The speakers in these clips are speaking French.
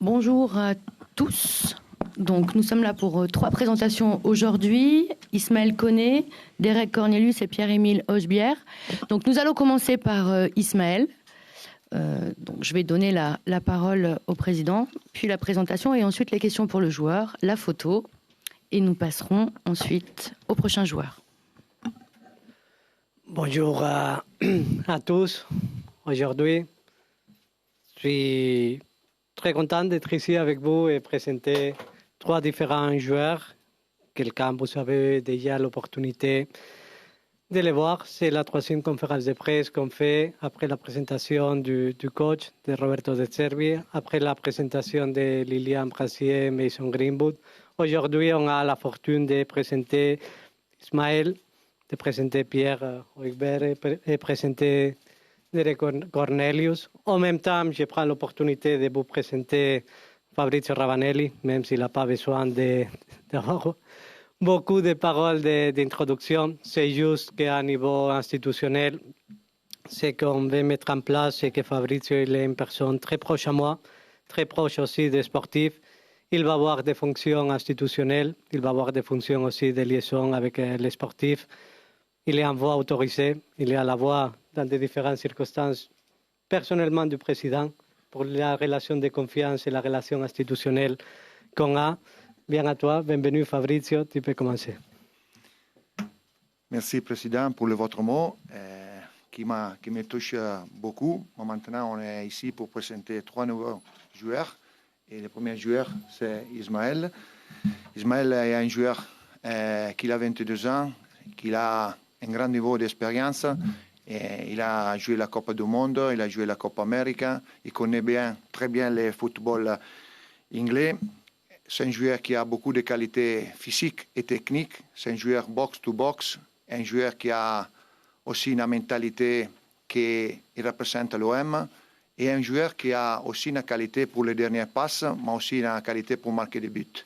Bonjour à tous. Donc, nous sommes là pour 3 présentations aujourd'hui. Ismaël Koné, Derek Cornelius et Pierre-Émile Hochebière. Donc, nous allons commencer par Ismaël. Donc, je vais donner la parole au président, puis la présentation et ensuite les questions pour le joueur, la photo. Et nous passerons ensuite au prochain joueur. Bonjour à tous. Aujourd'hui, je suis très content d'être ici avec vous et présenter 3 différents joueurs. Quelqu'un, vous avez déjà l'opportunité de les voir. C'est la 3e conférence de presse qu'on fait après la présentation du coach de Roberto De Zerbi, après la présentation de Lilian Brassier et Mason Greenwood. Aujourd'hui, on a la fortune de présenter Ismaël, de présenter Pierre Hochebière et présenter Derek Cornelius. En même temps, je prends l'opportunité de vous présenter Fabrizio Ravanelli, même s'il n'a pas besoin d'avoir beaucoup de paroles d'introduction. C'est juste qu'à niveau institutionnel, ce qu'on veut mettre en place, c'est que Fabrizio il est une personne très proche à moi, très proche aussi des sportifs. Il va avoir des fonctions institutionnelles, il va avoir des fonctions aussi de liaison avec les sportifs. Il est en voix autorisée, il est à la voix dans des différentes circonstances, personnellement du président, pour la relation de confiance et la relation institutionnelle qu'on a. Bien à toi, bienvenue Fabrizio, tu peux commencer. Merci Président pour votre mot qui me touche beaucoup. Maintenant, on est ici pour présenter 3 nouveaux joueurs. Et le premier joueur, c'est Ismaël. Ismaël est un joueur qui a 22 ans, qui a un grand niveau d'expérience. Il a joué la Coupe du Monde, il a joué la Coupe América, il connaît très bien le football anglais. C'est un joueur qui a beaucoup de qualités physiques et techniques. C'est un joueur box-to-box, un joueur qui a aussi une mentalité qui représente l'OM et un joueur qui a aussi une qualité pour les dernières passes, mais aussi une qualité pour marquer des buts.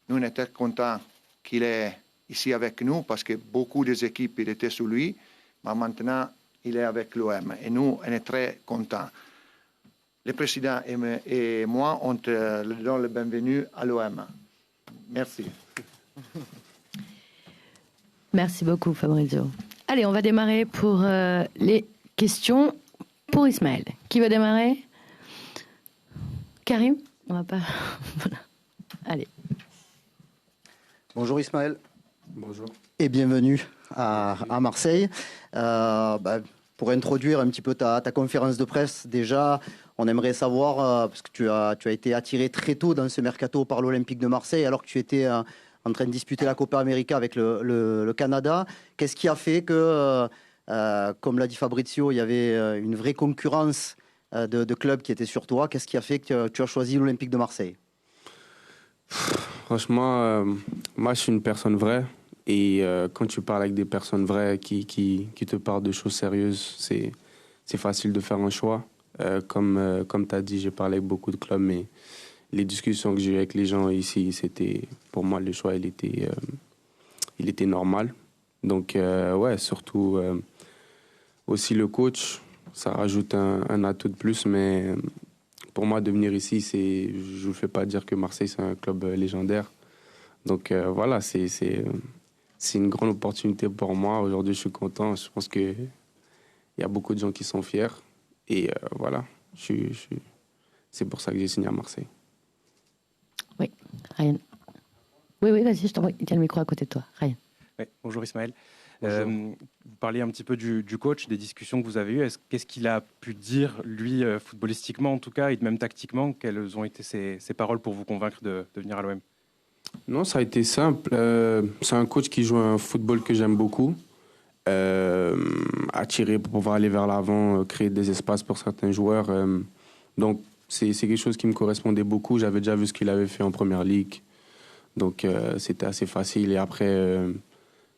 Nous, on était contents qu'il est ici avec nous parce que beaucoup des équipes étaient sous lui. Mais maintenant, il est avec l'OM et nous, on est très contents. Le président et moi, on te donne le bienvenue à l'OM. Merci. Merci beaucoup, Fabrizio. Allez, on va démarrer pour les questions pour Ismaël. Qui va démarrer? Karim? On va pas... Voilà. Allez. Bonjour Ismaël. Bonjour. Et bienvenue à Marseille. Pour introduire un petit peu ta conférence de presse, déjà, on aimerait savoir, parce que tu as été attiré très tôt dans ce mercato par l'Olympique de Marseille, alors que tu étais en train de disputer la Copa América avec le Canada. Qu'est-ce qui a fait que, comme l'a dit Fabrizio, il y avait une vraie concurrence de clubs qui étaient sur toi? Qu'est-ce qui a fait que tu as choisi l'Olympique de Marseille? Franchement, moi, je suis une personne vraie. Et quand tu parles avec des personnes vraies qui te parlent de choses sérieuses, c'est facile de faire un choix. Comme tu as dit, j'ai parlé avec beaucoup de clubs, mais les discussions que j'ai eues avec les gens ici, c'était, pour moi, le choix, il était normal. Donc, ouais, surtout, aussi le coach, ça rajoute un atout de plus, mais pour moi, de venir ici, je ne fais pas dire que Marseille, c'est un club légendaire. Donc, voilà, c'est une grande opportunité pour moi. Aujourd'hui, je suis content. Je pense qu'il y a beaucoup de gens qui sont fiers. Et voilà, c'est pour ça que j'ai signé à Marseille. Oui, Ryan. Oui, vas-y, je t'envoie. Il y a le micro à côté de toi. Ryan. Oui, bonjour Ismaël. Bonjour. Vous parliez un petit peu du coach, des discussions que vous avez eues. Qu'est-ce qu'il a pu dire, lui, footballistiquement en tout cas, et même tactiquement? Quelles ont été ses paroles pour vous convaincre de venir à l'OM? Non, ça a été simple. C'est un coach qui joue un football que j'aime beaucoup. Attiré pour pouvoir aller vers l'avant, créer des espaces pour certains joueurs. Donc, c'est quelque chose qui me correspondait beaucoup. J'avais déjà vu ce qu'il avait fait en Première Ligue. Donc, c'était assez facile. Et après,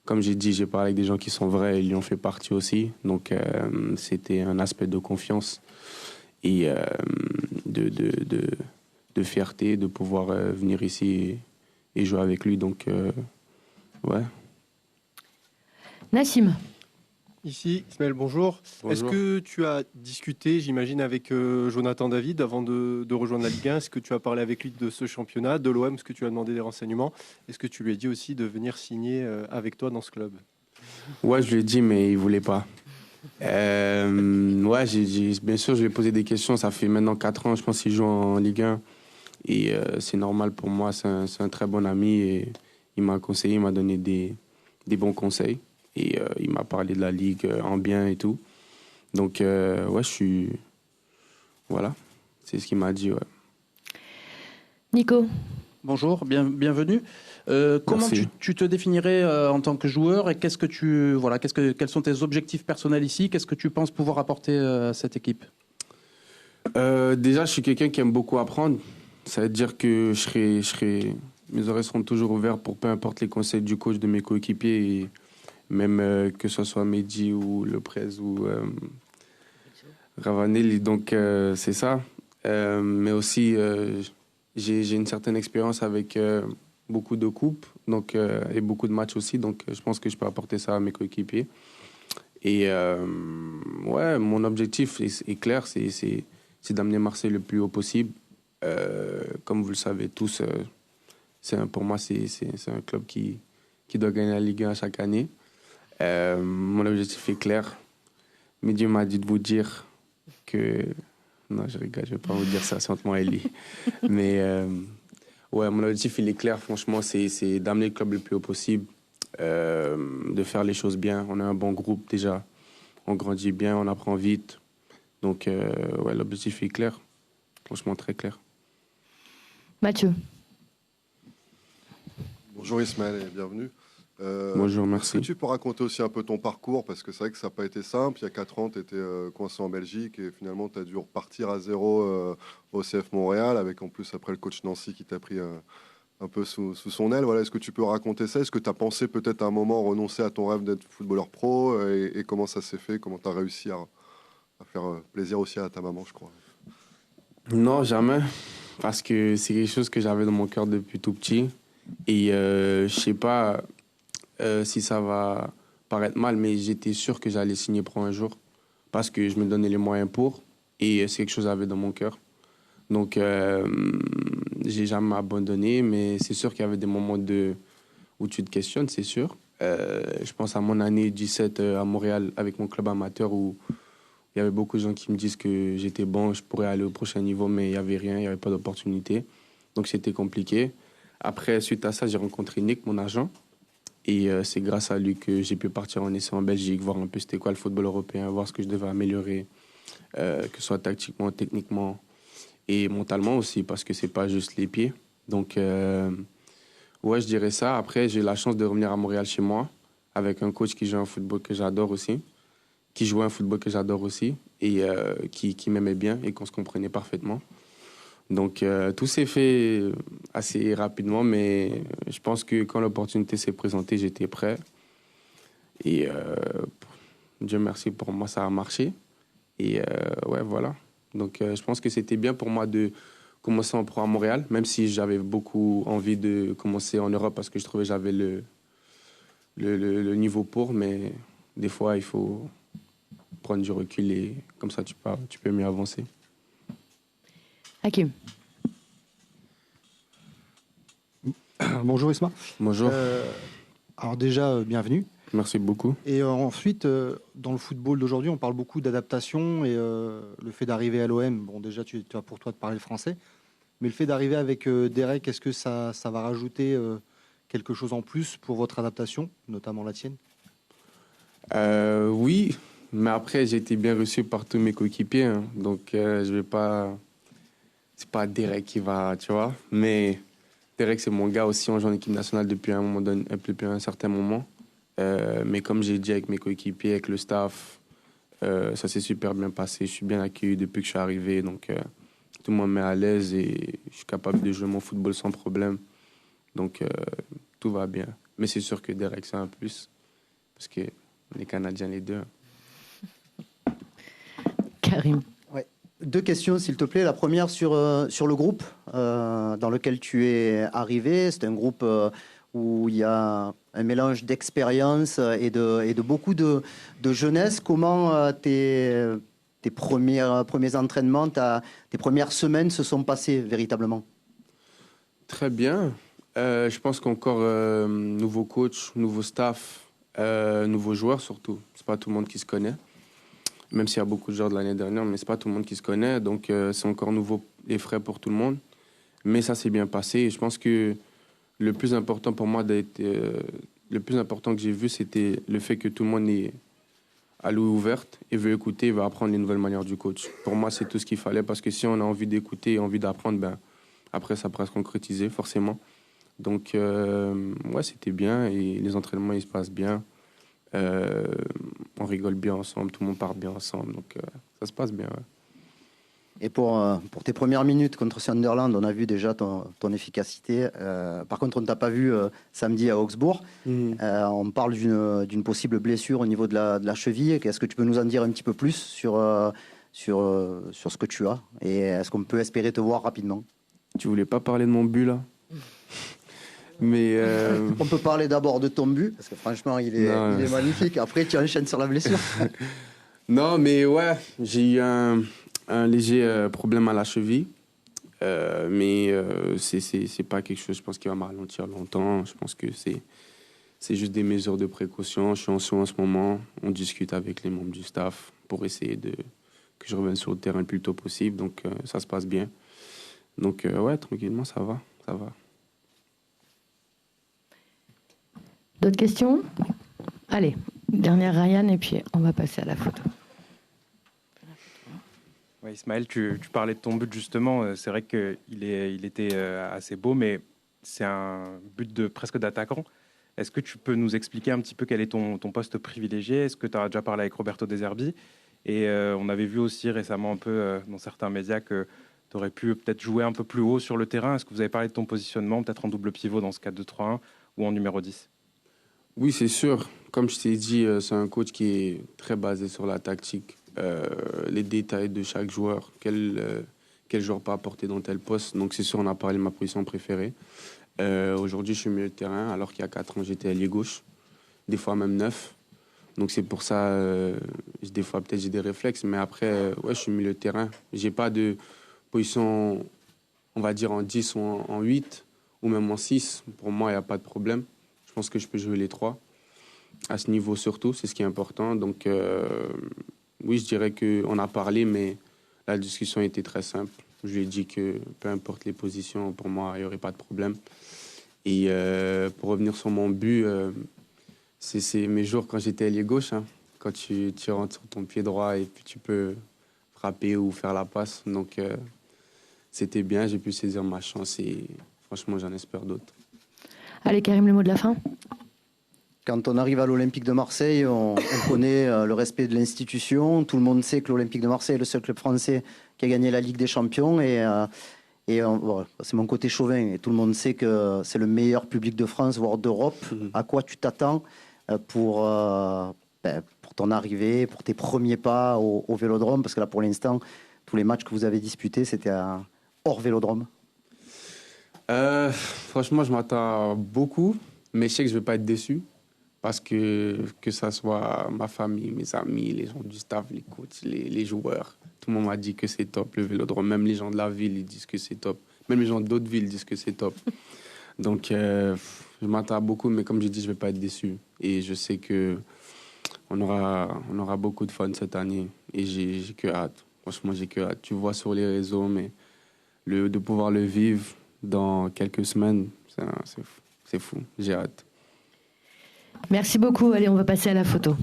comme j'ai dit, j'ai parlé avec des gens qui sont vrais. Ils y ont fait partie aussi. Donc, c'était un aspect de confiance et de fierté de pouvoir venir ici et jouer avec lui. Donc, ouais. Nassim. Ici, Ismaël, bonjour. Bonjour. Est-ce que tu as discuté, j'imagine, avec Jonathan David avant de rejoindre la Ligue 1? Est-ce que tu as parlé avec lui de ce championnat, de l'OM? Est-ce que tu as demandé des renseignements? Est-ce que tu lui as dit aussi de venir signer avec toi dans ce club? Ouais, je lui ai dit, mais il voulait pas. Ouais, bien sûr, je lui ai posé des questions. Ça fait maintenant 4 ans, je pense qu'il joue en Ligue 1. Et c'est normal pour moi, c'est un très bon ami. Et il m'a conseillé, il m'a donné des bons conseils. Et il m'a parlé de la Ligue en bien et tout. Donc, ouais, voilà, c'est ce qu'il m'a dit, ouais. Nico. Bonjour, bienvenue. Comment tu te définirais en tant que joueur et quels sont tes objectifs personnels ici? Qu'est-ce que tu penses pouvoir apporter à cette équipe? Déjà, je suis quelqu'un qui aime beaucoup apprendre. Ça veut dire que mes oreilles seront toujours ouvertes pour peu importe les conseils du coach, de mes coéquipiers, et même que ce soit Mehdi ou Leprez ou Ravanelli. Donc, c'est ça. Mais aussi, j'ai une certaine expérience avec beaucoup de coupes donc, et beaucoup de matchs aussi. Donc, je pense que je peux apporter ça à mes coéquipiers. Et ouais, mon objectif est clair, c'est d'amener Marseille le plus haut possible. Comme vous le savez tous, pour moi, c'est un club qui doit gagner la Ligue 1 chaque année. Mon objectif est clair. Mehdi m'a dit de vous dire que... Non, je rigole, je ne vais pas vous dire ça, c'est entre moi et lui. Mais ouais, mon objectif, il est clair, franchement, c'est d'amener le club le plus haut possible, de faire les choses bien. On a un bon groupe déjà, on grandit bien, on apprend vite. Donc, ouais, l'objectif est clair, franchement très clair. Mathieu. Bonjour Ismaël et bienvenue. Bonjour, merci. Est-ce que tu peux raconter aussi un peu ton parcours? Parce que c'est vrai que ça n'a pas été simple. Il y a 4 ans, tu étais coincé en Belgique et finalement, tu as dû repartir à zéro au CF Montréal, avec en plus après le coach Nancy qui t'a pris un peu sous son aile. Voilà, est-ce que tu peux raconter ça? Est-ce que tu as pensé peut-être à un moment renoncer à ton rêve d'être footballeur pro et comment ça s'est fait? Comment tu as réussi à faire plaisir aussi à ta maman, je crois? Non, jamais. Parce que c'est quelque chose que j'avais dans mon cœur depuis tout petit. Et je sais pas si ça va paraître mal, mais j'étais sûr que j'allais signer pro un jour. Parce que je me donnais les moyens pour. Et c'est quelque chose que j'avais dans mon cœur. Donc, j'ai jamais abandonné. Mais c'est sûr qu'il y avait des moments où tu te questionnes, c'est sûr. Je pense à mon année 17 à Montréal avec mon club amateur où il y avait beaucoup de gens qui me disent que j'étais bon, je pourrais aller au prochain niveau, mais il n'y avait rien, il n'y avait pas d'opportunité. Donc c'était compliqué. Après, suite à ça, j'ai rencontré Nick, mon agent. Et c'est grâce à lui que j'ai pu partir en essai en Belgique, voir un peu c'était quoi le football européen, voir ce que je devais améliorer, que ce soit tactiquement, techniquement et mentalement aussi, parce que c'est pas juste les pieds. Donc, ouais, je dirais ça. Après, j'ai eu la chance de revenir à Montréal chez moi, avec un coach qui joue un football que j'adore aussi. Qui jouait un football que j'adore aussi et qui m'aimait bien et qu'on se comprenait parfaitement. Donc, tout s'est fait assez rapidement, mais je pense que quand l'opportunité s'est présentée, j'étais prêt. Et Dieu merci, pour moi, ça a marché. Et ouais, voilà. Donc, je pense que c'était bien pour moi de commencer en pro à Montréal, même si j'avais beaucoup envie de commencer en Europe parce que je trouvais que j'avais le niveau pour, mais des fois, il faut prendre du recul et comme ça tu peux mieux avancer. Hakim. Bonjour Isma. Bonjour. Alors déjà, bienvenue. Merci beaucoup. Et ensuite, dans le football d'aujourd'hui, on parle beaucoup d'adaptation et le fait d'arriver à l'OM, bon déjà tu as pour toi de parler le français, mais le fait d'arriver avec Derek, est-ce que ça va rajouter quelque chose en plus pour votre adaptation, notamment la tienne? Oui. Mais après, j'ai été bien reçu par tous mes coéquipiers. Hein. Donc, je vais pas... C'est pas Derek qui va, tu vois. Mais Derek, c'est mon gars aussi. On joue en équipe nationale depuis un certain moment. Mais comme j'ai dit avec mes coéquipiers, avec le staff, ça s'est super bien passé. Je suis bien accueilli depuis que je suis arrivé. Donc, tout le monde me met à l'aise et je suis capable de jouer mon football sans problème. Donc, tout va bien. Mais c'est sûr que Derek, c'est un plus. Parce que les Canadiens, les deux... Karim. Ouais. 2 questions, s'il te plaît. La première sur le groupe dans lequel tu es arrivé. C'est un groupe où il y a un mélange d'expérience et de beaucoup de jeunesse. Comment tes premiers entraînements, tes premières semaines se sont passées véritablement? Très bien. Je pense qu'encore nouveau coach, nouveau staff, nouveaux joueurs surtout. C'est pas tout le monde qui se connaît. Même s'il y a beaucoup de joueurs de l'année dernière, mais c'est pas tout le monde qui se connaît. Donc c'est encore nouveau et frais pour tout le monde. Mais ça s'est bien passé. Et je pense que le plus important pour moi le plus important que j'ai vu, c'était le fait que tout le monde est à l'eau ouverte et veut écouter et veut apprendre les nouvelles manières du coach. Pour moi, c'est tout ce qu'il fallait parce que si on a envie d'écouter et envie d'apprendre, ben, après, ça pourrait se concrétiser forcément. Donc, ouais, c'était bien et les entraînements, ils se passent bien. On rigole bien ensemble, tout le monde part bien ensemble. Donc, ça se passe bien, ouais. Et pour tes premières minutes contre Sunderland, on a vu déjà ton efficacité. Par contre, on ne t'a pas vu samedi à Augsbourg. On parle d'une possible blessure au niveau de la cheville. Est-ce que tu peux nous en dire un petit peu plus sur ce que tu as? Et est-ce qu'on peut espérer te voir rapidement? Tu voulais pas parler de mon but, là? Mais on peut parler d'abord de ton but, parce que franchement, il est magnifique. Après, tu enchaînes sur la blessure. Non, mais ouais, j'ai eu un léger problème à la cheville. Mais c'est pas quelque chose, je pense, qui va me ralentir longtemps. Je pense que c'est juste des mesures de précaution. Je suis en soins en ce moment. On discute avec les membres du staff pour essayer que je revienne sur le terrain le plus tôt possible. Donc, ça se passe bien. Donc, ouais, tranquillement, ça va. D'autres questions? Allez, dernière Ryan et puis on va passer à la photo. Ouais, Ismaël, tu parlais de ton but justement. C'est vrai qu'il était assez beau, mais c'est un but presque d'attaquant. Est-ce que tu peux nous expliquer un petit peu quel est ton poste privilégié? Est-ce que tu as déjà parlé avec Roberto De Zerbi? Et on avait vu aussi récemment un peu dans certains médias que tu aurais pu peut-être jouer un peu plus haut sur le terrain. Est-ce que vous avez parlé de ton positionnement, peut-être en double pivot dans ce 4-2-3-1 ou en numéro 10? Oui, c'est sûr. Comme je t'ai dit, c'est un coach qui est très basé sur la tactique, les détails de chaque joueur, quel joueur peut apporter dans tel poste. Donc c'est sûr, on a parlé de ma position préférée. Aujourd'hui, je suis milieu de terrain, alors qu'il y a 4 ans, j'étais ailier gauche, des fois même 9. Donc c'est pour ça, des fois peut-être j'ai des réflexes, mais après, ouais, je suis milieu de terrain. J'ai pas de position, on va dire en 10 ou en 8, ou même en 6. Pour moi, il n'y a pas de problème. Je pense que je peux jouer les 3. À ce niveau surtout, c'est ce qui est important. Donc oui, je dirais qu'on a parlé, mais la discussion était très simple. Je lui ai dit que peu importe les positions, pour moi, il n'y aurait pas de problème. Et pour revenir sur mon but, c'est mes jours quand j'étais ailier gauche. Hein, quand tu rentres sur ton pied droit et puis tu peux frapper ou faire la passe. Donc c'était bien, j'ai pu saisir ma chance et franchement, j'en espère d'autres. Allez, Karim, le mot de la fin. Quand on arrive à l'Olympique de Marseille, on connaît le respect de l'institution. Tout le monde sait que l'Olympique de Marseille est le seul club français qui a gagné la Ligue des Champions. Bon, c'est mon côté chauvin. Et tout le monde sait que c'est le meilleur public de France, voire d'Europe. À quoi tu t'attends pour ton arrivée, pour tes premiers pas au Vélodrome? Parce que là, pour l'instant, tous les matchs que vous avez disputés, c'était hors Vélodrome. Franchement, je m'attends beaucoup, mais je sais que je ne vais pas être déçu parce que ça soit ma famille, mes amis, les gens du staff, les coachs, les joueurs, tout le monde m'a dit que c'est top, le Vélodrome. Même les gens de la ville, ils disent que c'est top. Même les gens d'autres villes disent que c'est top. Donc, je m'attends à beaucoup, mais comme je dis, je ne vais pas être déçu. Et je sais qu'on aura beaucoup de fun cette année et j'ai que hâte. Franchement, j'ai que hâte. Tu vois sur les réseaux, mais de pouvoir le vivre dans quelques semaines, c'est fou. J'ai hâte. Merci beaucoup. Allez, on va passer à la photo.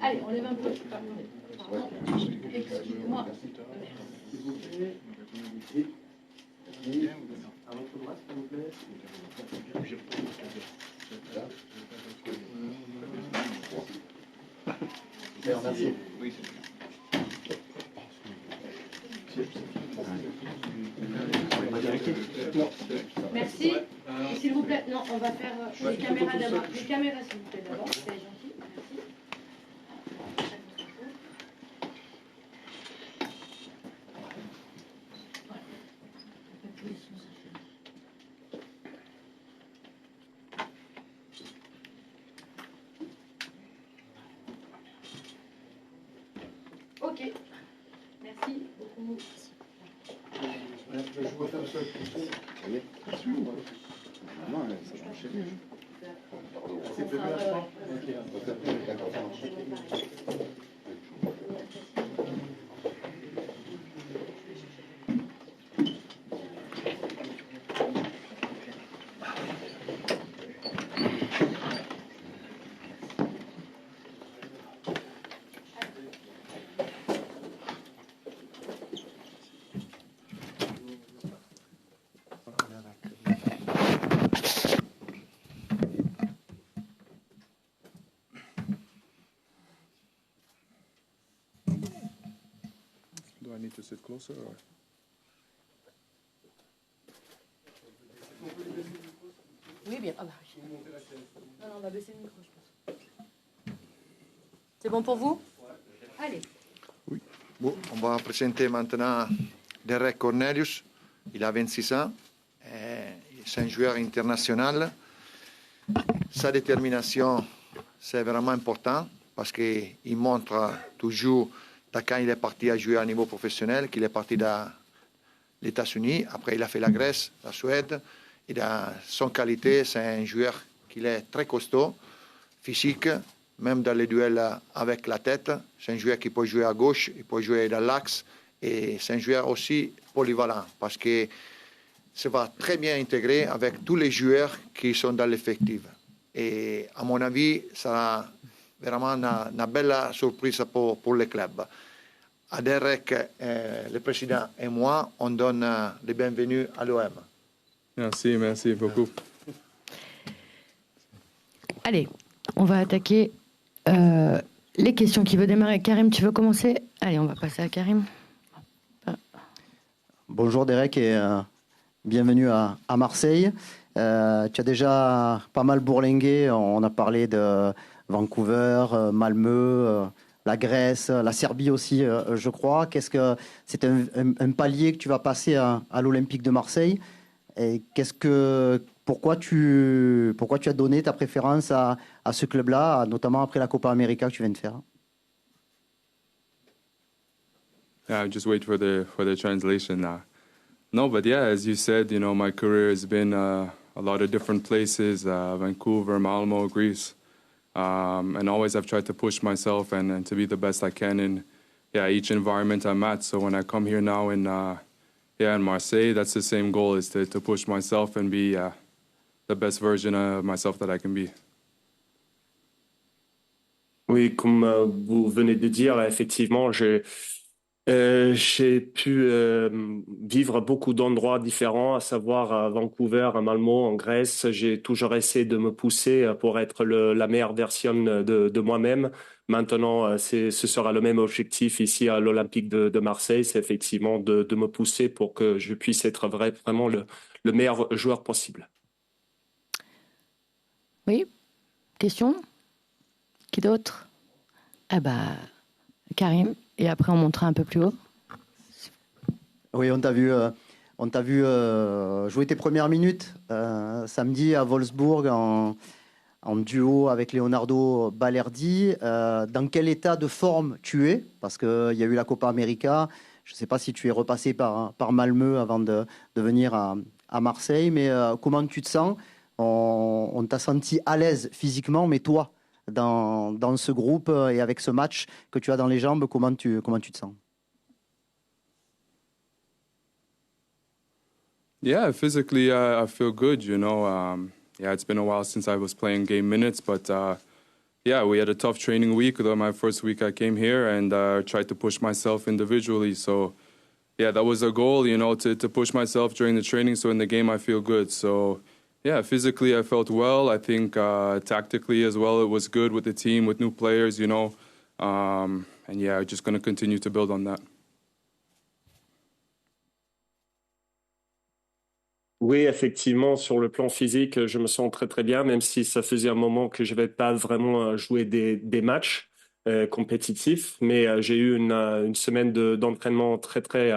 Allez, on lève un peu. Excuse-moi. À votre droite, s'il vous plaît. Merci. Merci. Et s'il vous plaît, non, on va faire les caméras d'abord. Les caméras, s'il vous plaît, d'abord. C'est gentil. Merci. Ok. Merci beaucoup. Do I need to sit closer or? Oui, bien. Ah bah oui. Non, non, on va baisser le micro, je pense. C'est bon pour vous? Allez. Oui. Bon, on va présenter maintenant Derek Cornelius. Il a 26 ans. C'est un joueur international. Sa détermination, c'est vraiment important parce qu'il montre toujours quand il est parti à jouer à niveau professionnel, qu'il est parti dans les États-Unis. Après, il a fait la Grèce, la Suède. Il a son qualité, c'est un joueur qui est très costaud, physique, même dans les duels avec la tête. C'est un joueur qui peut jouer à gauche, il peut jouer dans l'axe. Et c'est un joueur aussi polyvalent parce que ça va très bien intégrer avec tous les joueurs qui sont dans l'effectif. Et à mon avis, ça sera vraiment une belle surprise pour le club. À Derek, le président et moi, on donne les bienvenus à l'OM. Merci beaucoup. Allez, on va attaquer les questions. Qui veut démarrer? Karim, tu veux commencer? Allez, on va passer à Karim. Bonjour Derek et bienvenue à Marseille. Tu as déjà pas mal bourlingué. On a parlé de Vancouver, Malmö, la Grèce, la Serbie aussi, je crois. Qu'est-ce que c'est un palier que tu vas passer à l'Olympique de Marseille? Et pourquoi tu as donné ta préférence à ce club-là, notamment après la Copa América que tu viens de faire? Yeah, just wait for the translation. No, but yeah, as you said, my career has been a lot of different places, Vancouver, Malmo, Greece. And always I've tried to push myself and to be the best I can in each environment I'm at. So when I come here now in Marseille, that's the same goal, is to push myself and be the best version of myself that I can be. Oui, comme vous venez de dire, effectivement, j'ai pu vivre beaucoup d'endroits différents, à savoir à Vancouver, à Malmö, en Grèce. J'ai toujours essayé de me pousser pour être la meilleure version de moi-même. Maintenant, ce sera le même objectif ici à l'Olympique de Marseille, c'est effectivement de me pousser pour que je puisse être vraiment le meilleur joueur possible. Oui, question? Qui d'autre? Ah bah, Karim, et après on montera un peu plus haut. Oui, on t'a vu jouer tes premières minutes samedi à Wolfsburg en duo avec Leonardo Balerdi. Dans quel état de forme tu es? Parce qu'il y a eu la Copa América. Je ne sais pas si tu es repassé par Malmö avant de venir à Marseille, mais comment tu te sens? On t'a senti à l'aise physiquement, mais toi, dans ce groupe et avec ce match que tu as dans les jambes, comment tu te sens? Yeah, physically I feel good, it's been a while since I was playing game minutes, but we had a tough training week. My first week I came here and tried to push myself individually. So, that was a goal, to push myself during the training. So in the game I feel good. So, physically I felt well. I think tactically as well it was good with the team, with new players, And yeah, just going to continue to build on that. Oui, effectivement, sur le plan physique, je me sens très très bien, même si ça faisait un moment que je n'avais pas vraiment joué des matchs compétitifs. Mais j'ai eu une semaine d'entraînement très très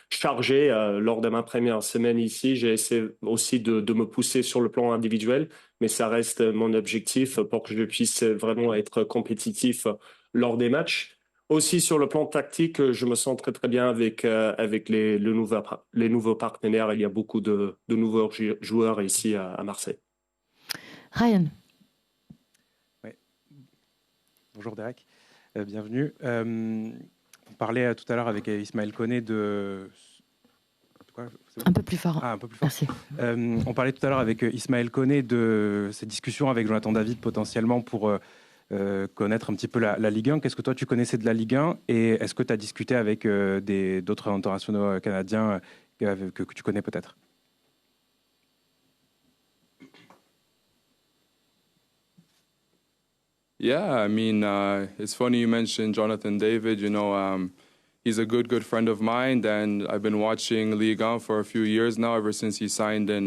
chargée lors de ma première semaine ici. J'ai essayé aussi de me pousser sur le plan individuel, mais ça reste mon objectif pour que je puisse vraiment être compétitif lors des matchs. Aussi sur le plan tactique, je me sens très très bien avec les nouveaux partenaires. Il y a beaucoup de nouveaux joueurs ici à Marseille. Ryan. Ouais. Bonjour Derek, bienvenue. On parlait tout à l'heure avec Ismaël Koné de... Un peu plus fort. Ah, un peu plus fort. Merci. On parlait tout à l'heure avec Ismaël Koné de ces discussions avec Jonathan David potentiellement pour connaître un petit peu la Ligue 1. Qu'est-ce que toi tu connaissais de la Ligue 1 et est-ce que tu as discuté avec d'autres internationaux canadiens que tu connais peut-être? Yeah, I mean, it's funny you mentioned Jonathan David. You know, he's a good friend of mine, and I've been watching Ligue 1 for a few years now, ever since he signed in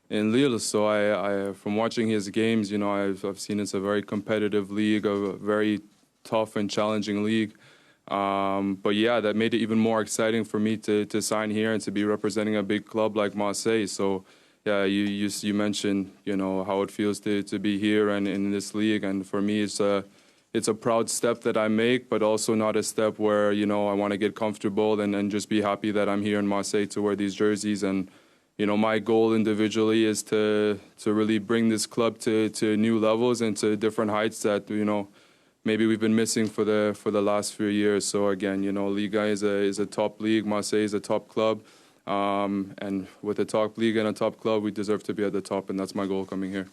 Lille. So I from watching his games, you know, I've seen it's a very competitive league, a very tough and challenging league. But yeah, that made it even more exciting for me to sign here and to be representing a big club like Marseille. So yeah, you mentioned, you know, how it feels to be here and in this league, and for me it's a proud step that I make, but also not a step where, you know, I want to get comfortable and just be happy that I'm here in Marseille to wear these jerseys. And you know, my goal individually is to really bring this club to new levels and to different heights that, you know, maybe we've been missing for the last few years. So again, you know, Liga is a top league. Marseille is a top club, and with a top league and a top club, we deserve to be at the top, and that's my goal coming here.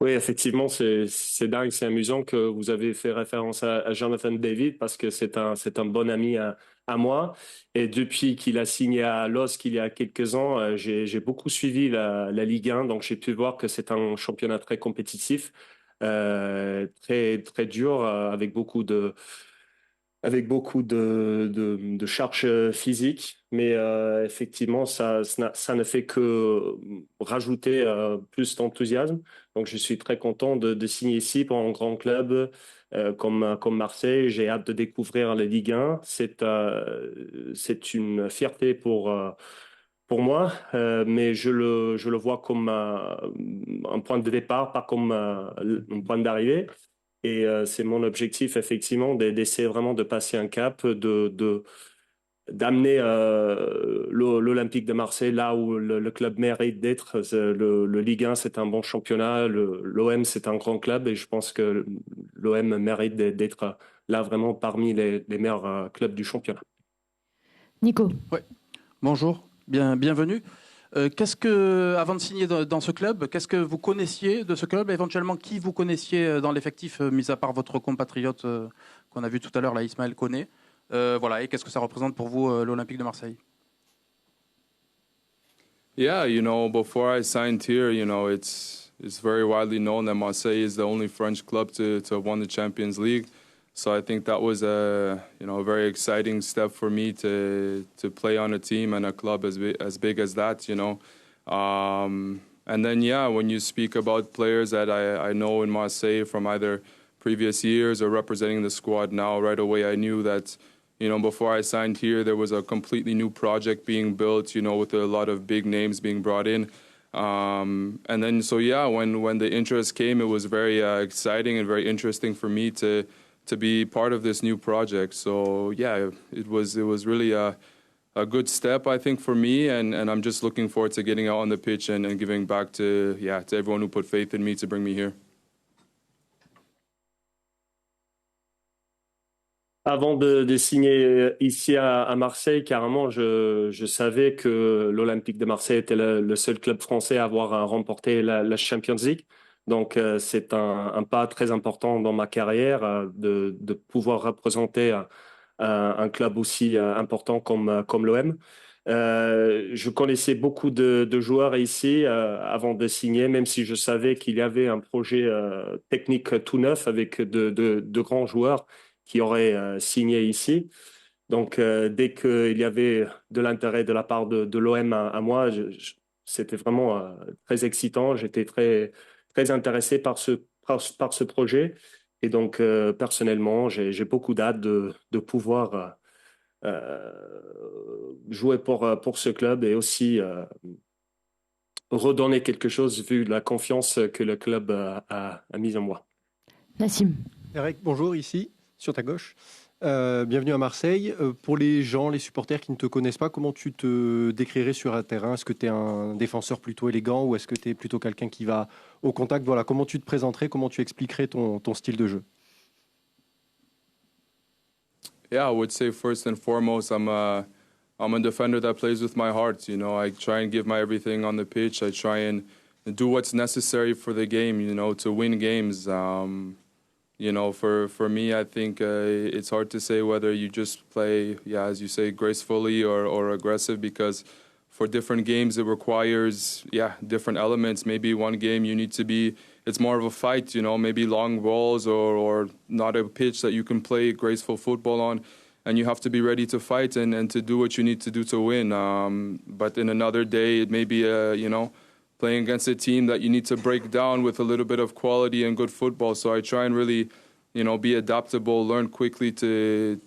Oui, effectivement, c'est dingue, c'est amusant que vous avez fait référence à Jonathan David parce que c'est un bon ami à moi. Et depuis qu'il a signé à LOSC il y a quelques ans, j'ai beaucoup suivi la Ligue 1, donc j'ai pu voir que c'est un championnat très compétitif, très très dur, avec beaucoup de charges physiques, mais effectivement, ça ne fait que rajouter plus d'enthousiasme. Donc, je suis très content de signer ici pour un grand club comme Marseille. J'ai hâte de découvrir la Ligue 1. C'est une fierté pour moi, mais je le vois comme un point de départ, pas comme un point d'arrivée. Et c'est mon objectif, effectivement, d'essayer vraiment de passer un cap, d'amener l'Olympique de Marseille là où le club mérite d'être. Le Ligue 1, c'est un bon championnat. L'OM, c'est un grand club. Et je pense que l'OM mérite d'être là vraiment parmi les meilleurs clubs du championnat. Nico. Ouais. Bonjour, bienvenue. Avant de signer dans ce club, qu'est-ce que vous connaissiez de ce club? Éventuellement, qui vous connaissiez dans l'effectif, mis à part votre compatriote qu'on a vu tout à l'heure, là, Ismaël Koné. Voilà, et qu'est-ce que ça représente pour vous, l'Olympique de Marseille? Yeah, you know, before I signed here, you know, it's very widely known that Marseille is the only French club to have won the Champions League. So I think that was a very exciting step for me to play on a team and a club as big as that, you know. And then, yeah, when you speak about players that I know in Marseille from either previous years or representing the squad now, right away I knew that, you know, before I signed here, there was a completely new project being built, you know, with a lot of big names being brought in. And then, so yeah, when the interest came, it was very exciting and very interesting for me to be part of this new project. So yeah, it was really a good step, I think, for me, and I'm just looking forward to getting out on the pitch and giving back to everyone who put faith in me to bring me here. Avant de signer ici à Marseille, carrément, je savais que l'Olympique de Marseille était le seul club français à avoir remporté la Champions League. Donc, c'est un pas très important dans ma carrière de pouvoir représenter un club aussi important comme l'OM. Je connaissais beaucoup de joueurs ici avant de signer, même si je savais qu'il y avait un projet technique tout neuf avec de grands joueurs qui auraient signé ici. Donc, dès qu'il y avait de l'intérêt de la part de l'OM à moi, c'était vraiment très excitant. J'étais très intéressé par ce projet. Et donc, personnellement, j'ai beaucoup d'hâte de pouvoir jouer pour ce club et aussi redonner quelque chose vu la confiance que le club a mise en moi. Nassim. Eric, bonjour, ici, sur ta gauche. Bienvenue à Marseille. Pour les gens, les supporters qui ne te connaissent pas, comment tu te décrirais sur un terrain? Est-ce que tu es un défenseur plutôt élégant ou est-ce que tu es plutôt quelqu'un qui va au contact? Voilà, comment tu te présenterais, comment tu expliquerais ton style de jeu? Yeah, I would say first and foremost, I'm a defender that plays with my heart. You know, I try and give my everything on the pitch. I try and do what's necessary for the game, you know, to win games. You know, for me, I think it's hard to say whether you just play, yeah, as you say, gracefully or aggressive, because for different games it requires, yeah, different elements. Maybe one game you need to be, it's more of a fight, you know, maybe long balls or not a pitch that you can play graceful football on, and you have to be ready to fight and to do what you need to do to win. But in another day, it may be, you know, playing against a team that you need to break down with a little bit of quality and good football. So I try and really, you know, be adaptable, learn quickly to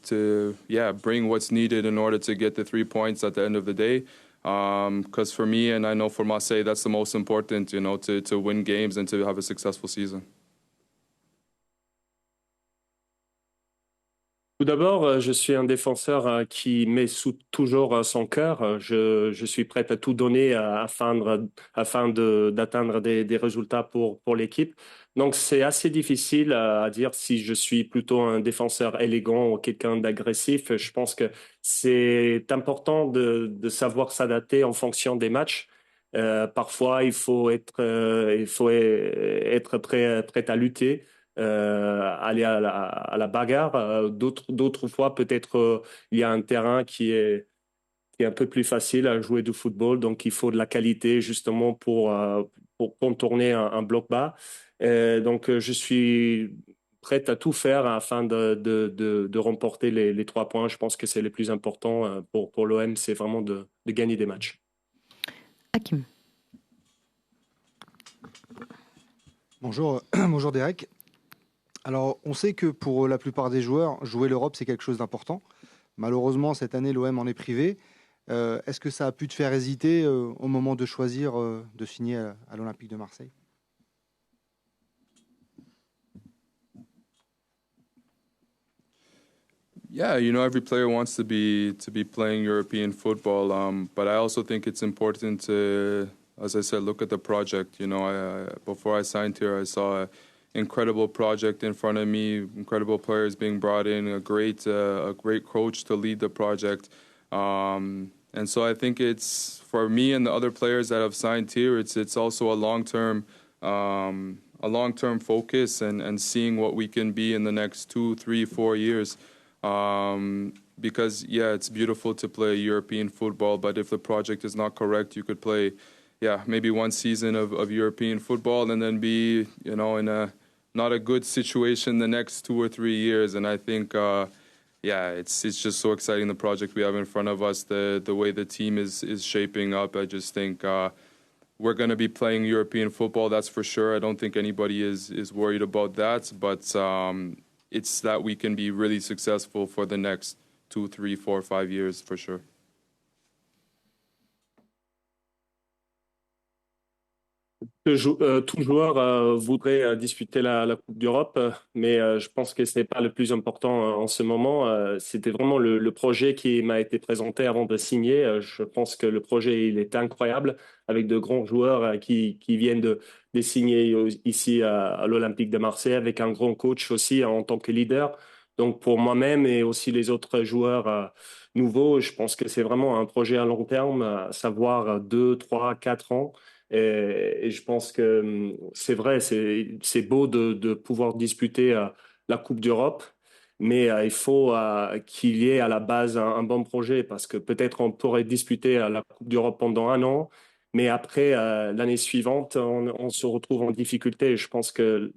bring what's needed in order to get the 3 points at the end of the day. Because for me, and I know for Marseille, that's the most important, you know, to win games and to have a successful season. Tout d'abord, je suis un défenseur qui met toujours son cœur. Je suis prêt à tout donner afin d'atteindre des résultats pour l'équipe. Donc, c'est assez difficile à dire si je suis plutôt un défenseur élégant ou quelqu'un d'agressif. Je pense que c'est important de savoir s'adapter en fonction des matchs. Parfois, il faut être prêt à lutter. Aller à la bagarre. D'autres fois, peut-être il y a un terrain qui est un peu plus facile à jouer du football, donc il faut de la qualité justement pour contourner un bloc bas. Donc je suis prêt à tout faire afin de remporter les 3 points. Je pense que c'est le plus important pour l'OM, c'est vraiment de gagner des matchs. Hakim. Bonjour, bonjour Derek. Alors, on sait que pour la plupart des joueurs, jouer l'Europe, c'est quelque chose d'important. Malheureusement, cette année, l'OM en est privé. Est-ce que ça a pu te faire hésiter au moment de choisir de signer à l'Olympique de Marseille? Yeah, you know, every player wants to be playing European football, but I also think it's important to, as I said, look at the project. You know, before I signed here, I saw incredible project in front of me, incredible players being brought in, a great coach to lead the project. And so I think it's, for me and the other players that have signed here, it's also a long-term focus and seeing what we can be in the next 2, 3, 4 years. Because, yeah, it's beautiful to play European football, but if the project is not correct, you could play, yeah, maybe one season of European football and then be, you know, in a not a good situation the next 2 or 3 years. And I think, it's just so exciting, the project we have in front of us, the way the team is shaping up. I just think we're going to be playing European football, that's for sure. I don't think anybody is worried about that, but it's that we can be really successful for the next 2, 3, 4, 5 years, for sure. Tout joueur voudrait disputer la Coupe d'Europe, mais je pense que ce n'est pas le plus important en ce moment. C'était vraiment le projet qui m'a été présenté avant de signer. Je pense que le projet il est incroyable, avec de grands joueurs qui viennent de signer ici à l'Olympique de Marseille, avec un grand coach aussi en tant que leader. Donc pour moi-même et aussi les autres joueurs nouveaux, je pense que c'est vraiment un projet à long terme, à savoir 2, 3, 4 ans. Et je pense que c'est vrai, c'est beau de pouvoir disputer la Coupe d'Europe. Mais il faut qu'il y ait à la base un bon projet parce que peut-être on pourrait disputer la Coupe d'Europe pendant 1 an, mais après, l'année suivante, on se retrouve en difficulté. Je pense que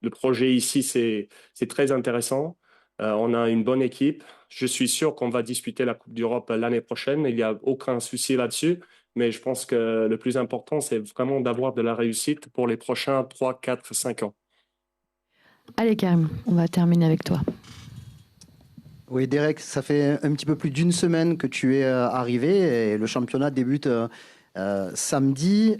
le projet ici, c'est très intéressant. On a une bonne équipe. Je suis sûr qu'on va disputer la Coupe d'Europe l'année prochaine. Il n'y a aucun souci là-dessus. Mais je pense que le plus important, c'est vraiment d'avoir de la réussite pour les prochains 3, 4, 5 ans. Allez, Karim, on va terminer avec toi. Oui, Derek, ça fait un petit peu plus d'une semaine que tu es arrivé et le championnat débute samedi.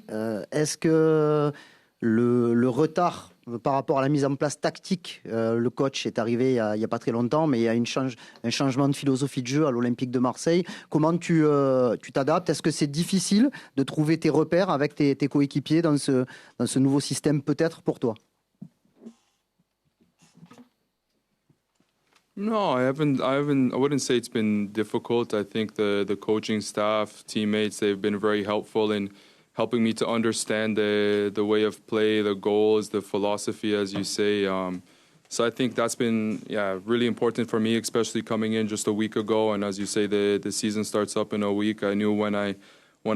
Est-ce que le retard par rapport à la mise en place tactique, le coach est arrivé il y a pas très longtemps, mais il y a un changement de philosophie de jeu à l'Olympique de Marseille. Comment tu t'adaptes? Est-ce que c'est difficile de trouver tes repères avec tes coéquipiers dans ce nouveau système peut-être pour toi? No, I wouldn't say it's been difficult. I think the coaching staff, teammates, they've been very helpful in helping me to understand the way of play, the goals, the philosophy, as you say. So I think that's been really important for me, especially coming in just a week ago. And as you say, the season starts up in a week. I knew when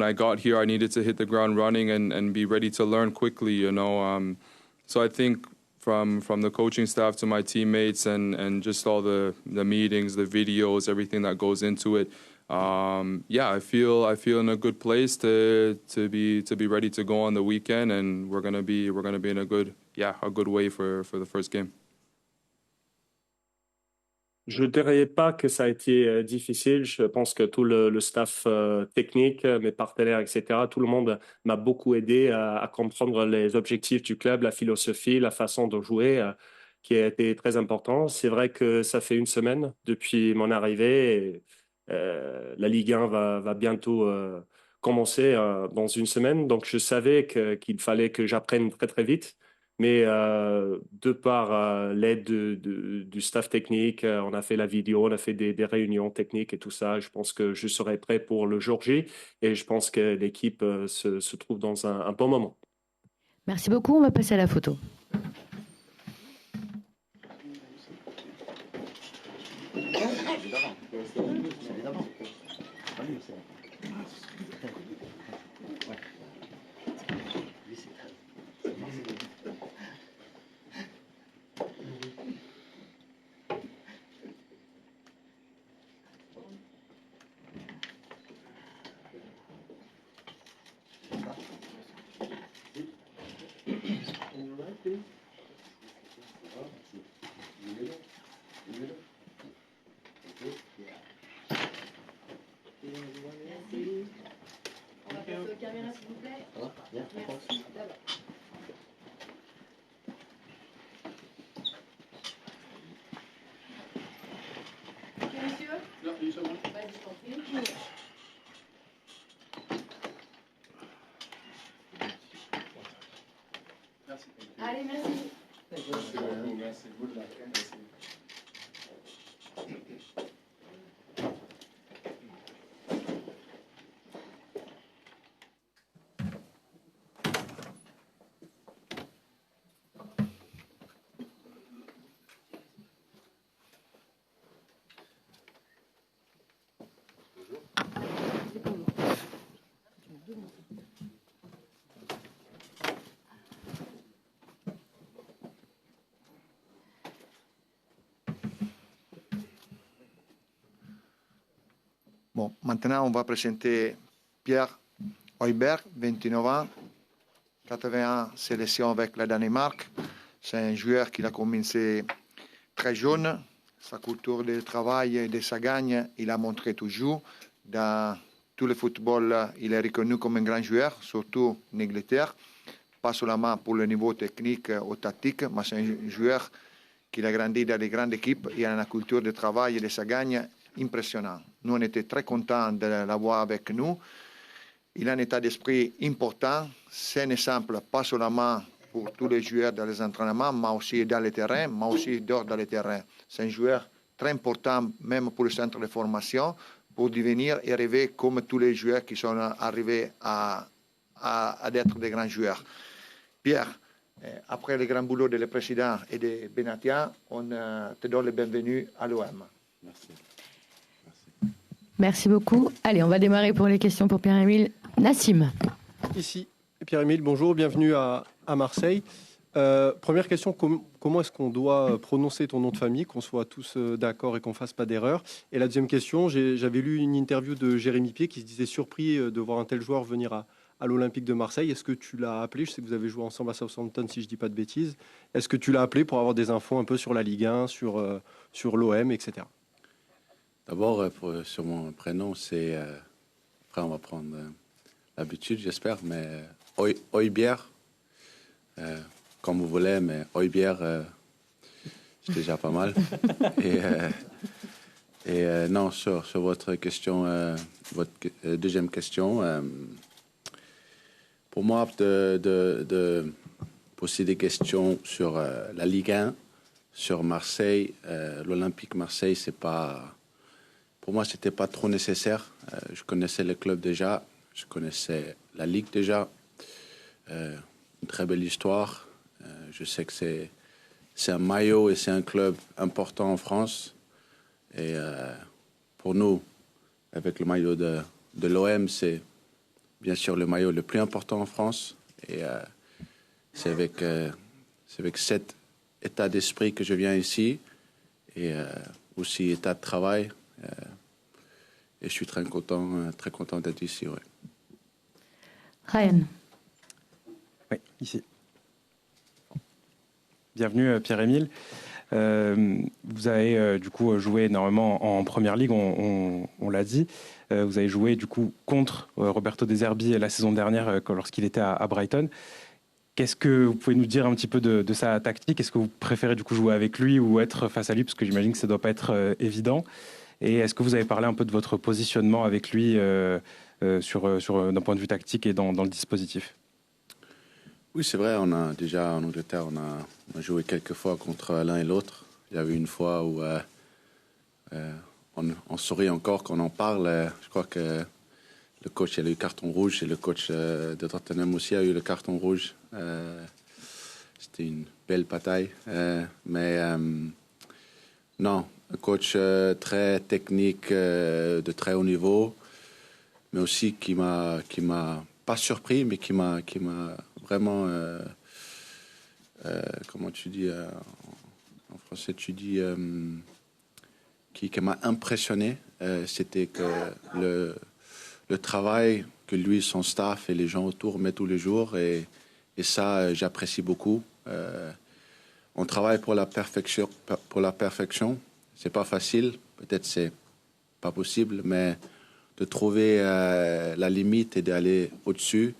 I got here, I needed to hit the ground running and be ready to learn quickly. You know, so I think. From the coaching staff to my teammates and just all the meetings, the videos, everything that goes into it. I feel in a good place to be ready to go on the weekend, and we're gonna be in a good way for the first game. Je ne dirais pas que ça a été difficile. Je pense que tout le staff technique, mes partenaires, etc., tout le monde m'a beaucoup aidé à comprendre les objectifs du club, la philosophie, la façon de jouer, qui a été très important. C'est vrai que ça fait une semaine depuis mon arrivée. La Ligue 1 va bientôt commencer dans une semaine. Donc, je savais qu'il fallait que j'apprenne très, très vite. Mais de par l'aide du staff technique, on a fait la vidéo, on a fait des réunions techniques et tout ça. Je pense que je serai prêt pour le jour J et je pense que l'équipe se trouve dans un bon moment. Merci beaucoup, on va passer à la photo. On va passer aux caméras, s'il vous plaît. Merci. D'abord. Ok, monsieur? Non, une seconde. Vas-y, je t'en prie. Merci. Allez, merci. Merci. Bon, maintenant, on va présenter Pierre Højbjerg, 29 ans, 81 sélections avec la Danemark. C'est un joueur qui a commencé très jeune. Sa culture de travail et de sa gagne, il a montré toujours. Dans tout le football, il est reconnu comme un grand joueur, surtout en Angleterre. Pas seulement pour le niveau technique ou tactique, mais c'est un joueur qui a grandi dans des grandes équipes et a une culture de travail et de sa gagne impressionnant. Nous, on était très contents de l'avoir avec nous. Il a un état d'esprit important. C'est un exemple, pas seulement pour tous les joueurs dans les entraînements, mais aussi dans le terrain, mais aussi dehors dans le terrain. C'est un joueur très important, même pour le centre de formation, pour devenir et rêver comme tous les joueurs qui sont arrivés à être des grands joueurs. Pierre, Après le grand boulot de président et de Benatia, on te donne le bienvenu à l'OM. Merci. Merci beaucoup. Allez, on va démarrer pour les questions pour Pierre-Emile. Nassim. Ici, Pierre-Emile, bonjour, bienvenue à Marseille. Première question, comment est-ce qu'on doit prononcer ton nom de famille, qu'on soit tous d'accord et qu'on ne fasse pas d'erreur? Et la deuxième question, j'avais lu une interview de Jérémy Pied qui se disait surpris de voir un tel joueur venir à l'Olympique de Marseille. Est-ce que tu l'as appelé? Je sais que vous avez joué ensemble à Southampton, si je ne dis pas de bêtises. Est-ce que tu l'as appelé pour avoir des infos un peu sur la Ligue 1, sur l'OM, etc.? D'abord, sur mon prénom, c'est... après, on va prendre l'habitude, j'espère, mais Højbjerg, comme vous voulez, mais Højbjerg, c'est déjà pas mal. Et non, sur votre question, votre deuxième question, pour moi, de poser des questions sur la Ligue 1, sur Marseille, l'Olympique Marseille, c'est pas... Pour moi, c'était pas trop nécessaire. Je connaissais le club déjà, je connaissais la Ligue déjà. Une très belle histoire. Je sais que c'est un maillot et c'est un club important en France. Et pour nous, avec le maillot de l'OM, c'est bien sûr le maillot le plus important en France. Et c'est avec cet état d'esprit que je viens ici et aussi état de travail. Et je suis très content d'être ici. Ouais. Ryan. Oui, ici. Bienvenue Pierre-Emile. Vous avez du coup joué énormément en Première Ligue, on l'a dit. Vous avez joué du coup contre Roberto De Zerbi la saison dernière lorsqu'il était à Brighton. Qu'est-ce que vous pouvez nous dire un petit peu de sa tactique? Est-ce que vous préférez du coup jouer avec lui ou être face à lui? Parce que j'imagine que ça ne doit pas être évident. Et est-ce que vous avez parlé un peu de votre positionnement avec lui d'un point de vue tactique et dans le dispositif? Oui, c'est vrai. On a déjà en Angleterre, on a joué quelques fois contre l'un et l'autre. Il y avait une fois où on sourit encore quand on en parle. Je crois que le coach a eu le carton rouge et le coach de Tottenham aussi a eu le carton rouge. C'était une belle bataille. Non, un coach très technique, de très haut niveau, mais aussi qui m'a pas surpris, mais qui m'a vraiment, comment tu dis, en français tu dis, qui m'a impressionné. C'était que le travail que lui, son staff et les gens autour mettent tous les jours, et ça, j'apprécie beaucoup. On travaille pour la perfection. C'est pas facile, peut-être c'est pas possible, mais de trouver la limite et d'aller au-dessus,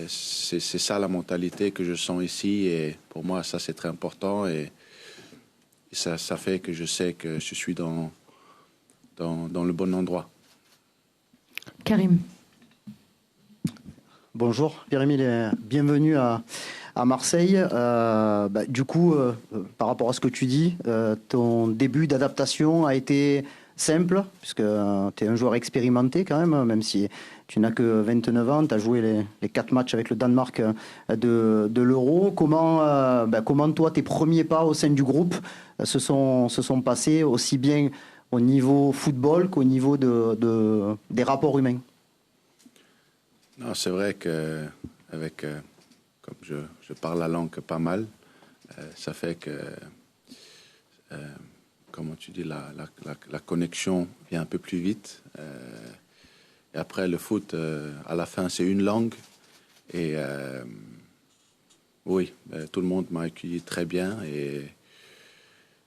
c'est ça la mentalité que je sens ici. Et pour moi, ça c'est très important, et ça fait que je sais que je suis dans le bon endroit. Karim. Bonjour, Pierre-Emile, bienvenue à Marseille. Du coup, par rapport à ce que tu dis, ton début d'adaptation a été simple, puisque tu es un joueur expérimenté quand même si tu n'as que 29 ans, tu as joué les 4 matchs avec le Danemark de l'Euro. Comment toi, tes premiers pas au sein du groupe se sont passés, aussi bien au niveau football qu'au niveau des rapports humains? Non, c'est vrai que comme je parle la langue pas mal, ça fait que, comment tu dis, la connexion vient un peu plus vite. Et après, le foot, à la fin, c'est une langue. Et oui, tout le monde m'a accueilli très bien. Et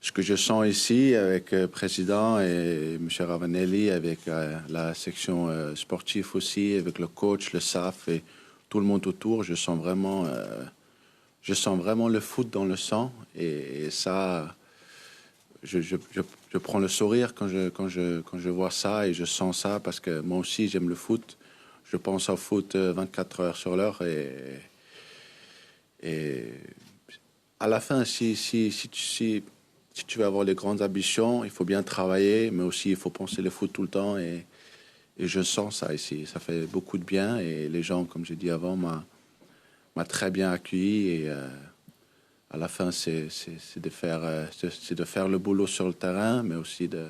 ce que je sens ici avec le président et M. Ravanelli, avec la section sportive aussi, avec le coach, le staff et tout le monde autour, je sens vraiment le foot dans le sang. Et ça, je prends le sourire quand je vois ça, et je sens ça, parce que moi aussi j'aime le foot. Je pense au foot 24 heures sur l'heure, et à la fin, si tu veux avoir les grandes ambitions, il faut bien travailler, mais aussi il faut penser le foot tout le temps, et je sens ça ici. Ça fait beaucoup de bien, et les gens, comme j'ai dit avant, m'a très bien accueilli, et à la fin, c'est de faire le boulot sur le terrain, mais aussi de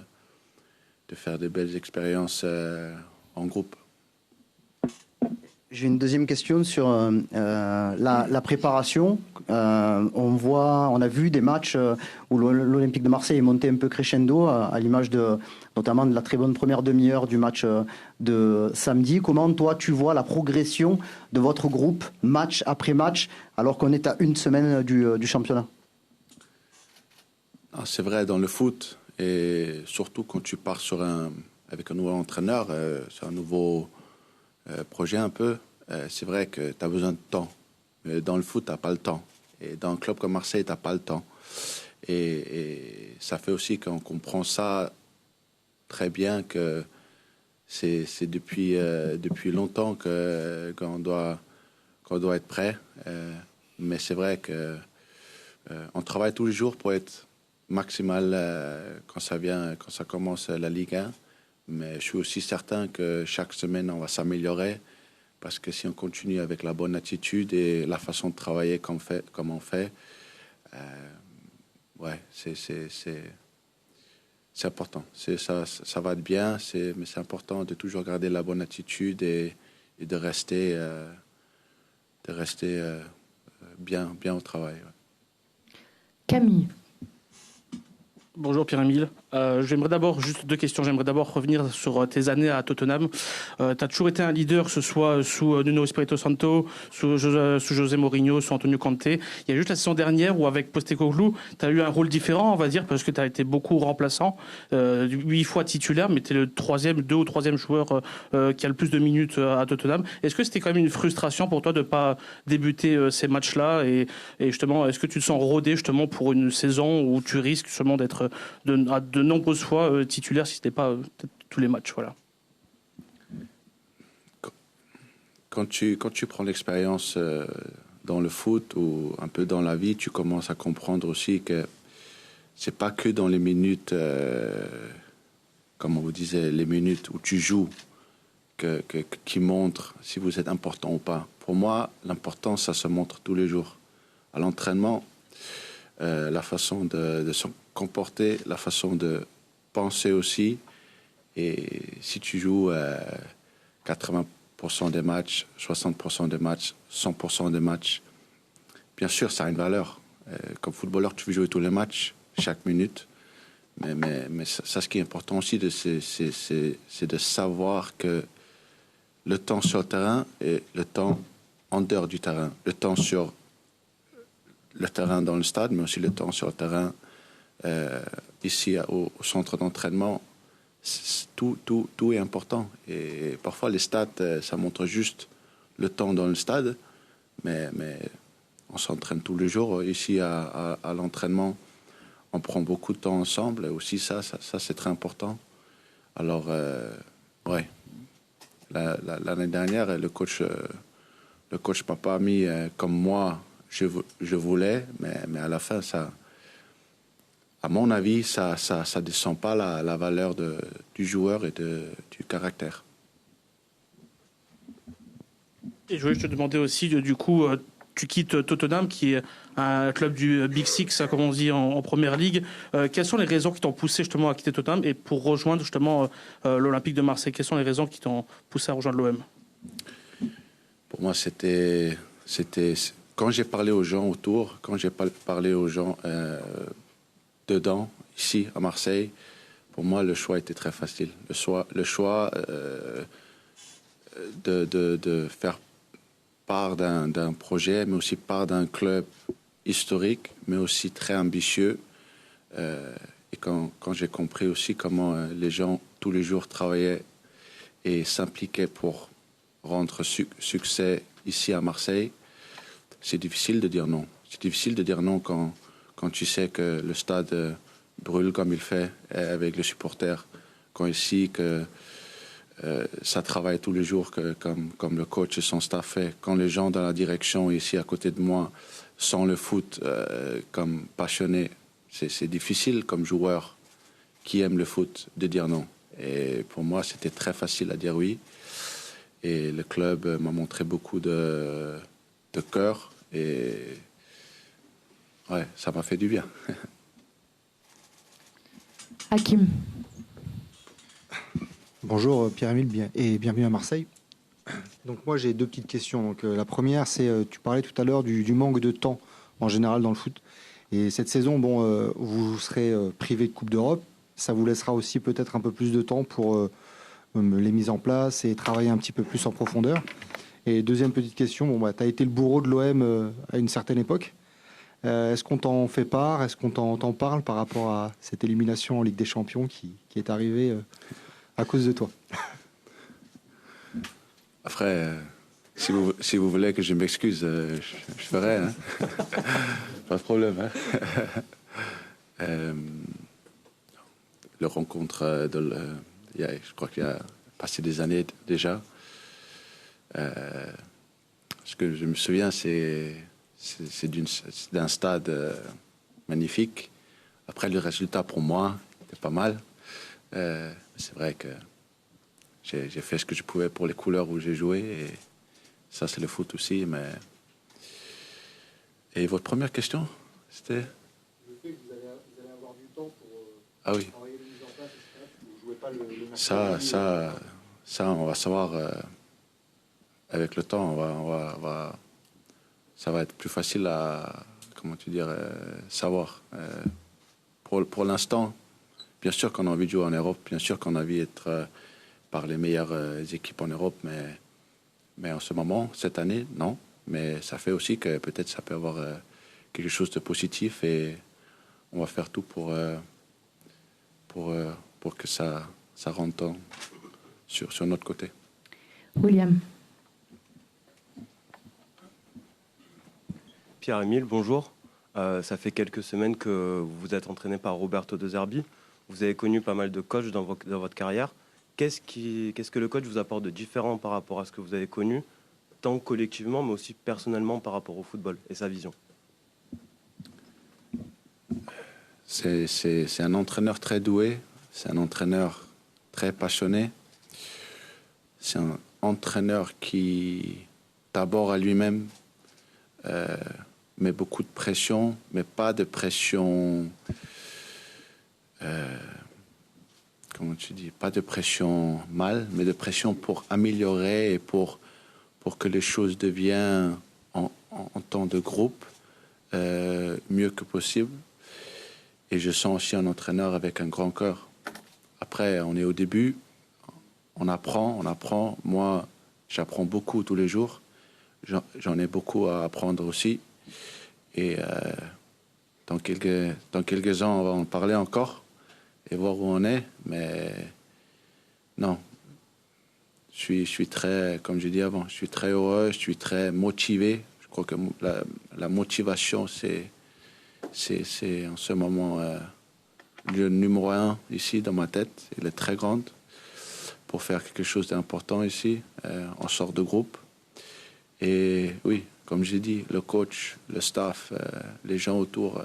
faire de belles expériences en groupe. J'ai une deuxième question sur la préparation. On a vu des matchs où l'Olympique de Marseille est monté un peu crescendo, à l'image notamment de la très bonne première demi-heure du match de samedi. Comment toi tu vois la progression de votre groupe match après match, alors qu'on est à une semaine du championnat? C'est vrai, dans le foot, et surtout quand tu pars avec un nouveau entraîneur, sur un nouveau projet un peu, c'est vrai que tu as besoin de temps. Mais dans le foot, tu n'as pas le temps. Et dans un club comme Marseille, tu n'as pas le temps. Et ça fait aussi qu'on comprend ça très bien, que c'est depuis longtemps qu'on doit être prêt. Mais c'est vrai qu'on travaille tous les jours pour être maximal quand ça commence la Ligue 1. Mais je suis aussi certain que chaque semaine, on va s'améliorer, parce que si on continue avec la bonne attitude et la façon de travailler comme on fait, ouais, c'est important. Ça va être bien, mais c'est important de toujours garder la bonne attitude et de rester bien au travail. Ouais. Camille. Bonjour Pierre-Emile. J'aimerais d'abord, juste deux questions. J'aimerais d'abord revenir sur tes années à Tottenham. Tu as toujours été un leader, que ce soit sous Nuno Espirito Santo, sous José Mourinho, sous Antonio Conte. Il y a juste la saison dernière où, avec Postecoglou, tu as eu un rôle différent, on va dire, parce que tu as été beaucoup remplaçant, 8 fois titulaire, mais tu es le 2 ou 3e joueur qui a le plus de minutes à Tottenham. Est-ce que c'était quand même une frustration pour toi de ne pas débuter ces matchs-là, et justement, est-ce que tu te sens rodé justement pour une saison où tu risques justement d'être de nombreuses fois titulaire, si ce n'est pas tous les matchs, voilà. Quand tu prends l'expérience dans le foot ou un peu dans la vie, tu commences à comprendre aussi que c'est pas que dans les minutes, comme on vous disait, les minutes où tu joues, qui montrent si vous êtes important ou pas. Pour moi, l'importance, ça se montre tous les jours. À l'entraînement, la façon de se comporter, la façon de penser aussi. Et si tu joues 80% des matchs, 60% des matchs, 100% des matchs, bien sûr, ça a une valeur. Comme footballeur, tu veux jouer tous les matchs, chaque minute. Mais ça, ce qui est important aussi, c'est de savoir que le temps sur le terrain et le temps en dehors du terrain. Le temps sur le terrain dans le stade, mais aussi le temps sur le terrain ici au centre d'entraînement. Tout est important. Et parfois, les stats, ça montre juste le temps dans le stade, mais on s'entraîne tous les jours. Ici, à l'entraînement, on prend beaucoup de temps ensemble. Et aussi, ça c'est très important. Alors, ouais, l'année dernière, le coach m'a pas mis comme moi, je voulais, mais à la fin, à mon avis, ça descend pas la valeur du joueur et du caractère. Et je voulais te demander aussi, du coup, tu quittes Tottenham, qui est un club du Big Six, comme on dit en Première Ligue. Quelles sont les raisons qui t'ont poussé justement à quitter Tottenham et pour rejoindre justement l'Olympique de Marseille? Quelles sont les raisons qui t'ont poussé à rejoindre l'OM? Pour moi, c'était quand j'ai parlé aux gens autour, quand j'ai parlé aux gens dedans, ici à Marseille, pour moi, le choix était très facile. Le choix de faire part d'un projet, mais aussi part d'un club historique, mais aussi très ambitieux. Et quand j'ai compris aussi comment les gens, tous les jours, travaillaient et s'impliquaient pour rendre succès ici à Marseille, c'est difficile de dire non. C'est difficile de dire non quand tu sais que le stade brûle comme il fait avec les supporters. Quand ici, que ça travaille tous les jours comme le coach et son staff fait. Quand les gens dans la direction ici à côté de moi sont le foot comme passionnés, c'est difficile comme joueur qui aime le foot de dire non. Et pour moi, c'était très facile à dire oui. Et le club m'a montré beaucoup de cœur. Et ouais, ça m'a fait du bien. Hakim. Bonjour Pierre-Emile et bienvenue à Marseille. Donc moi j'ai deux petites questions. Donc, la première c'est, tu parlais tout à l'heure du manque de temps en général dans le foot. Et cette saison, bon, vous serez privé de Coupe d'Europe. Ça vous laissera aussi peut-être un peu plus de temps pour les mises en place et travailler un petit peu plus en profondeur. Et deuxième petite question, bon, bah, tu as été le bourreau de l'OM à une certaine époque. Est-ce qu'on t'en fait part? Est-ce qu'on t'en parle par rapport à cette élimination en Ligue des Champions qui est arrivée à cause de toi? Après, si vous voulez que je m'excuse, je ferai. Hein. Pas de problème. Hein. Le rencontre, je crois qu'il y a passé des années déjà. Ce que je me souviens, c'est d'un stade magnifique. Après, le résultat pour moi était pas mal. C'est vrai que j'ai fait ce que je pouvais pour les couleurs où j'ai joué. Et ça, c'est le foot aussi. Et votre première question, c'était? Le fait que vous allez avoir du temps pour ah oui. travailler les mises en place, etc. Vous ne jouez pas le Ça, on va savoir avec le temps. Ça va être plus facile à, savoir. Pour l'instant, bien sûr qu'on a envie de jouer en Europe, bien sûr qu'on a envie d'être par les meilleures équipes en Europe, mais en ce moment, cette année, non. Mais ça fait aussi que peut-être ça peut avoir quelque chose de positif et on va faire tout pour que ça rentre sur notre côté. William. Pierre-Emile, bonjour. Ça fait quelques semaines que vous vous êtes entraîné par Roberto De Zerbi. Vous avez connu pas mal de coachs dans votre carrière. Qu'est-ce que le coach vous apporte de différent par rapport à ce que vous avez connu, tant collectivement, mais aussi personnellement par rapport au football et sa vision? C'est un entraîneur très doué, c'est un entraîneur très passionné, c'est un entraîneur qui, d'abord à lui-même, met beaucoup de pression, mais pas de pression... comment tu dis, pas de pression mal, mais de pression pour améliorer et pour que les choses deviennent en temps de groupe mieux que possible. Et je sens aussi un entraîneur avec un grand cœur. Après, on est au début, on apprend. Moi, j'apprends beaucoup tous les jours. J'en ai beaucoup à apprendre aussi. Et dans quelques ans, on va en parler encore et voir où on est. Mais non, je suis très, comme j'ai dit avant, je suis très heureux, je suis très motivé. Je crois que la motivation, c'est en ce moment le numéro 1 ici dans ma tête. Il est très grande pour faire quelque chose d'important ici, en sorte de groupe. Et oui, comme j'ai dit, le coach, le staff, les gens autour,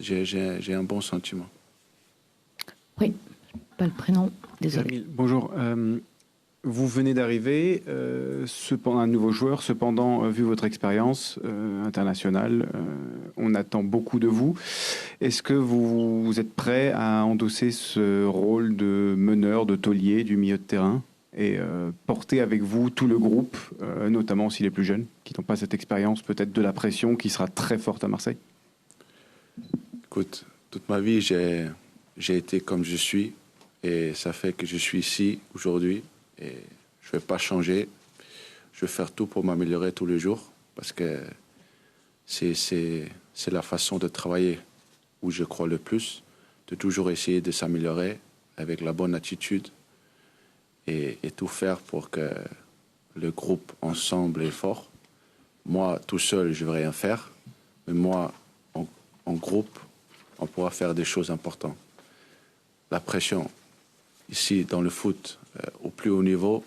j'ai un bon sentiment. Oui, pas le prénom, désolé. Bonjour. Vous venez d'arriver, un nouveau joueur. Cependant, vu votre expérience internationale, on attend beaucoup de vous. Est-ce que vous êtes prêt à endosser ce rôle de meneur, de taulier du milieu de terrain et porter avec vous tout le groupe, notamment aussi les plus jeunes, qui n'ont pas cette expérience peut-être de la pression qui sera très forte à Marseille? Écoute, toute ma vie, j'ai été comme je suis et ça fait que je suis ici aujourd'hui. Et je ne vais pas changer. Je vais faire tout pour m'améliorer tous les jours parce que c'est la façon de travailler où je crois le plus, de toujours essayer de s'améliorer avec la bonne attitude et tout faire pour que le groupe ensemble est fort. Moi, tout seul, je ne vais rien faire, mais moi, en groupe, on pourra faire des choses importantes. La pression, ici, dans le foot, au plus haut niveau,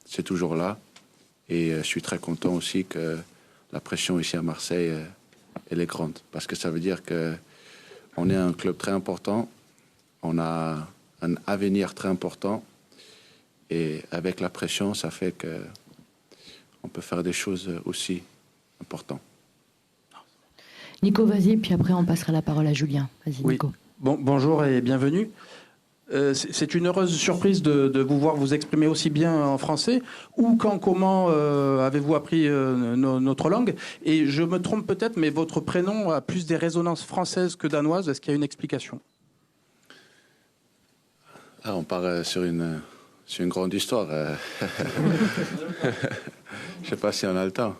c'est toujours là. Et je suis très content aussi que la pression ici à Marseille, elle est grande. Parce que ça veut dire qu'on est un club très important, on a un avenir très important. Et avec la pression, ça fait qu'on peut faire des choses aussi importantes. Nico, vas-y, puis après on passera la parole à Julien. Vas-y, Oui. Nico. Bonjour et bienvenue. C'est une heureuse surprise de vous voir vous exprimer aussi bien en français. Où, quand, comment avez-vous appris notre langue? Et je me trompe peut-être, mais votre prénom a plus des résonances françaises que danoises. Est-ce qu'il y a une explication? Ah, on part sur une grande histoire. Je ne sais pas si on a le temps.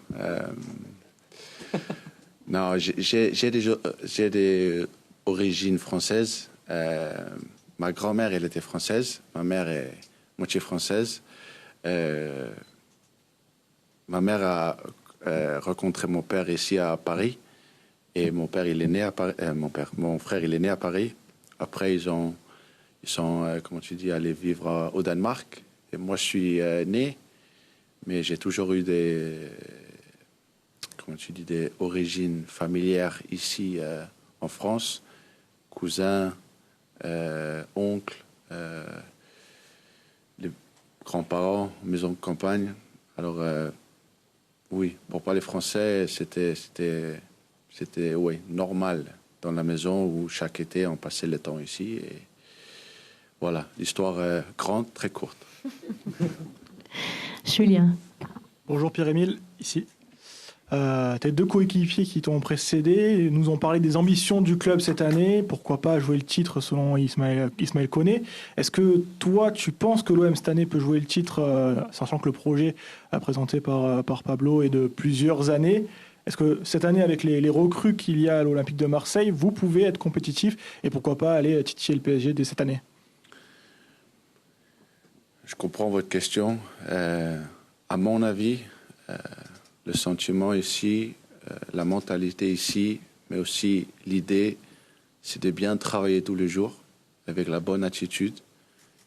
Non, j'ai des origines françaises. Ma grand-mère, elle était française. Ma mère est moitié française. Ma mère a rencontré mon père ici à Paris. Et mon père, il est né à Paris. Mon frère, il est né à Paris. Après, ils sont, comment tu dis, allés vivre au Danemark. Et moi, je suis né, mais j'ai toujours eu des origines familières ici en France. Cousins, oncles, les grands-parents, maison de campagne. Alors, oui, pour parler français, c'était normal dans la maison où chaque été, on passait le temps ici. Et voilà, l'histoire grande, très courte. Julien. Bonjour Pierre-Émile, ici. Tes deux coéquipiers qui t'ont précédé nous ont parlé des ambitions du club cette année. Pourquoi pas jouer le titre selon Ismaël Koné. Est-ce que toi, tu penses que l'OM cette année peut jouer le titre, sachant que le projet présenté par Pablo est de plusieurs années? Est-ce que cette année, avec les recrues qu'il y a à l'Olympique de Marseille, vous pouvez être compétitif et pourquoi pas aller titiller le PSG dès cette année? Je comprends votre question. À mon avis, le sentiment ici, la mentalité ici, mais aussi l'idée, c'est de bien travailler tous les jours avec la bonne attitude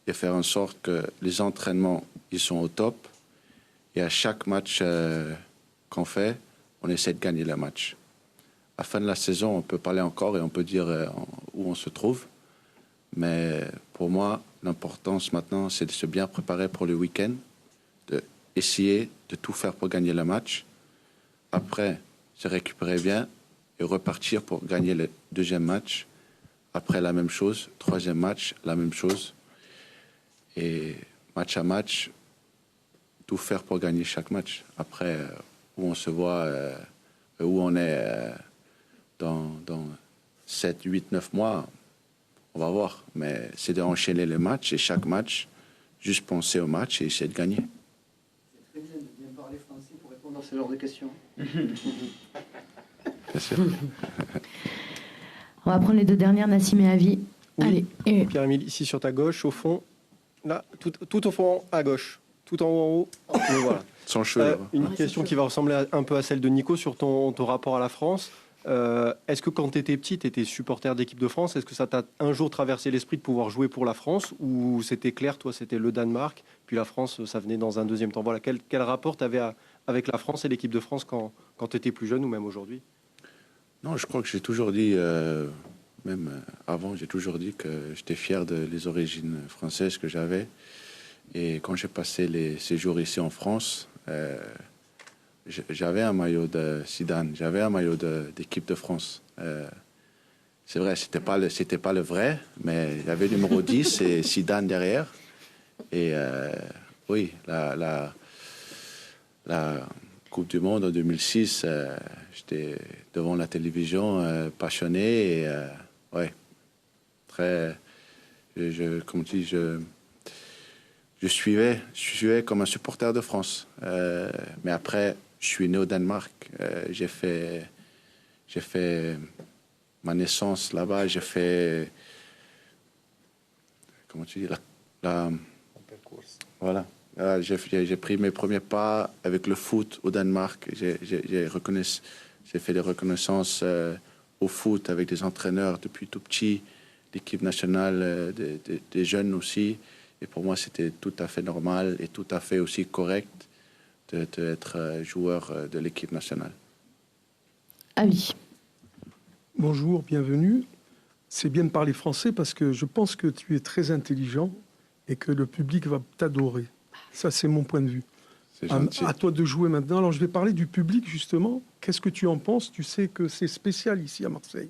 et faire en sorte que les entraînements, ils sont au top. Et à chaque match qu'on fait, on essaie de gagner le match. À la fin de la saison, on peut parler encore et on peut dire où on se trouve. Mais pour moi, l'importance maintenant, c'est de se bien préparer pour le week-end, d'essayer de tout faire pour gagner le match. Après, se récupérer bien et repartir pour gagner le deuxième match. Après, la même chose. Troisième match, la même chose. Et match à match, tout faire pour gagner chaque match. Après, où on se voit, où on est dans 7, 8, 9 mois, on va voir. Mais c'est d'enchaîner les matchs et chaque match, juste penser au match et essayer de gagner. C'est très bien de bien parler français pour répondre à ce genre de questions. Bien sûr. On va prendre les deux dernières, Nassim et Avi. Oui. Allez. Pierre-Émile, ici sur ta gauche, au fond. Là, tout au fond, à gauche. Tout en haut, en haut. Voilà. Sans cheveux. Une question qui va ressembler un peu à celle de Nico sur ton rapport à la France. Est-ce que quand tu étais petit, tu étais supporter d'équipe de France? Est-ce que ça t'a un jour traversé l'esprit de pouvoir jouer pour la France? Ou c'était clair, toi, c'était le Danemark, puis la France, ça venait dans un deuxième temps? Voilà, quel rapport tu avais avec la France et l'équipe de France quand tu étais plus jeune ou même aujourd'hui? Non, je crois que j'ai toujours dit, même avant, j'ai toujours dit que j'étais fier des origines françaises que j'avais. Et quand j'ai passé les séjours ici en France, j'avais un maillot de Zidane, j'avais un maillot d'équipe de France. C'est vrai, c'était pas le vrai, mais il y avait le numéro 10 et Zidane derrière. Et oui, la Coupe du Monde en 2006, j'étais devant la télévision, passionné et ouais, très, comme tu dis, je suivais comme un supporter de France. Mais après, je suis né au Danemark. J'ai fait ma naissance là-bas. J'ai fait, comment tu dis, voilà. J'ai pris mes premiers pas avec le foot au Danemark. J'ai fait des reconnaissances au foot avec des entraîneurs depuis tout petit, l'équipe nationale des jeunes aussi. Et pour moi, c'était tout à fait normal et tout à fait aussi correct d'être joueur de l'équipe nationale. Ah oui. Bonjour, bienvenue. C'est bien de parler français parce que je pense que tu es très intelligent et que le public va t'adorer. Ça, c'est mon point de vue. C'est gentil. À toi de jouer maintenant. Alors, je vais parler du public, justement. Qu'est-ce que tu en penses? Tu sais que c'est spécial ici à Marseille.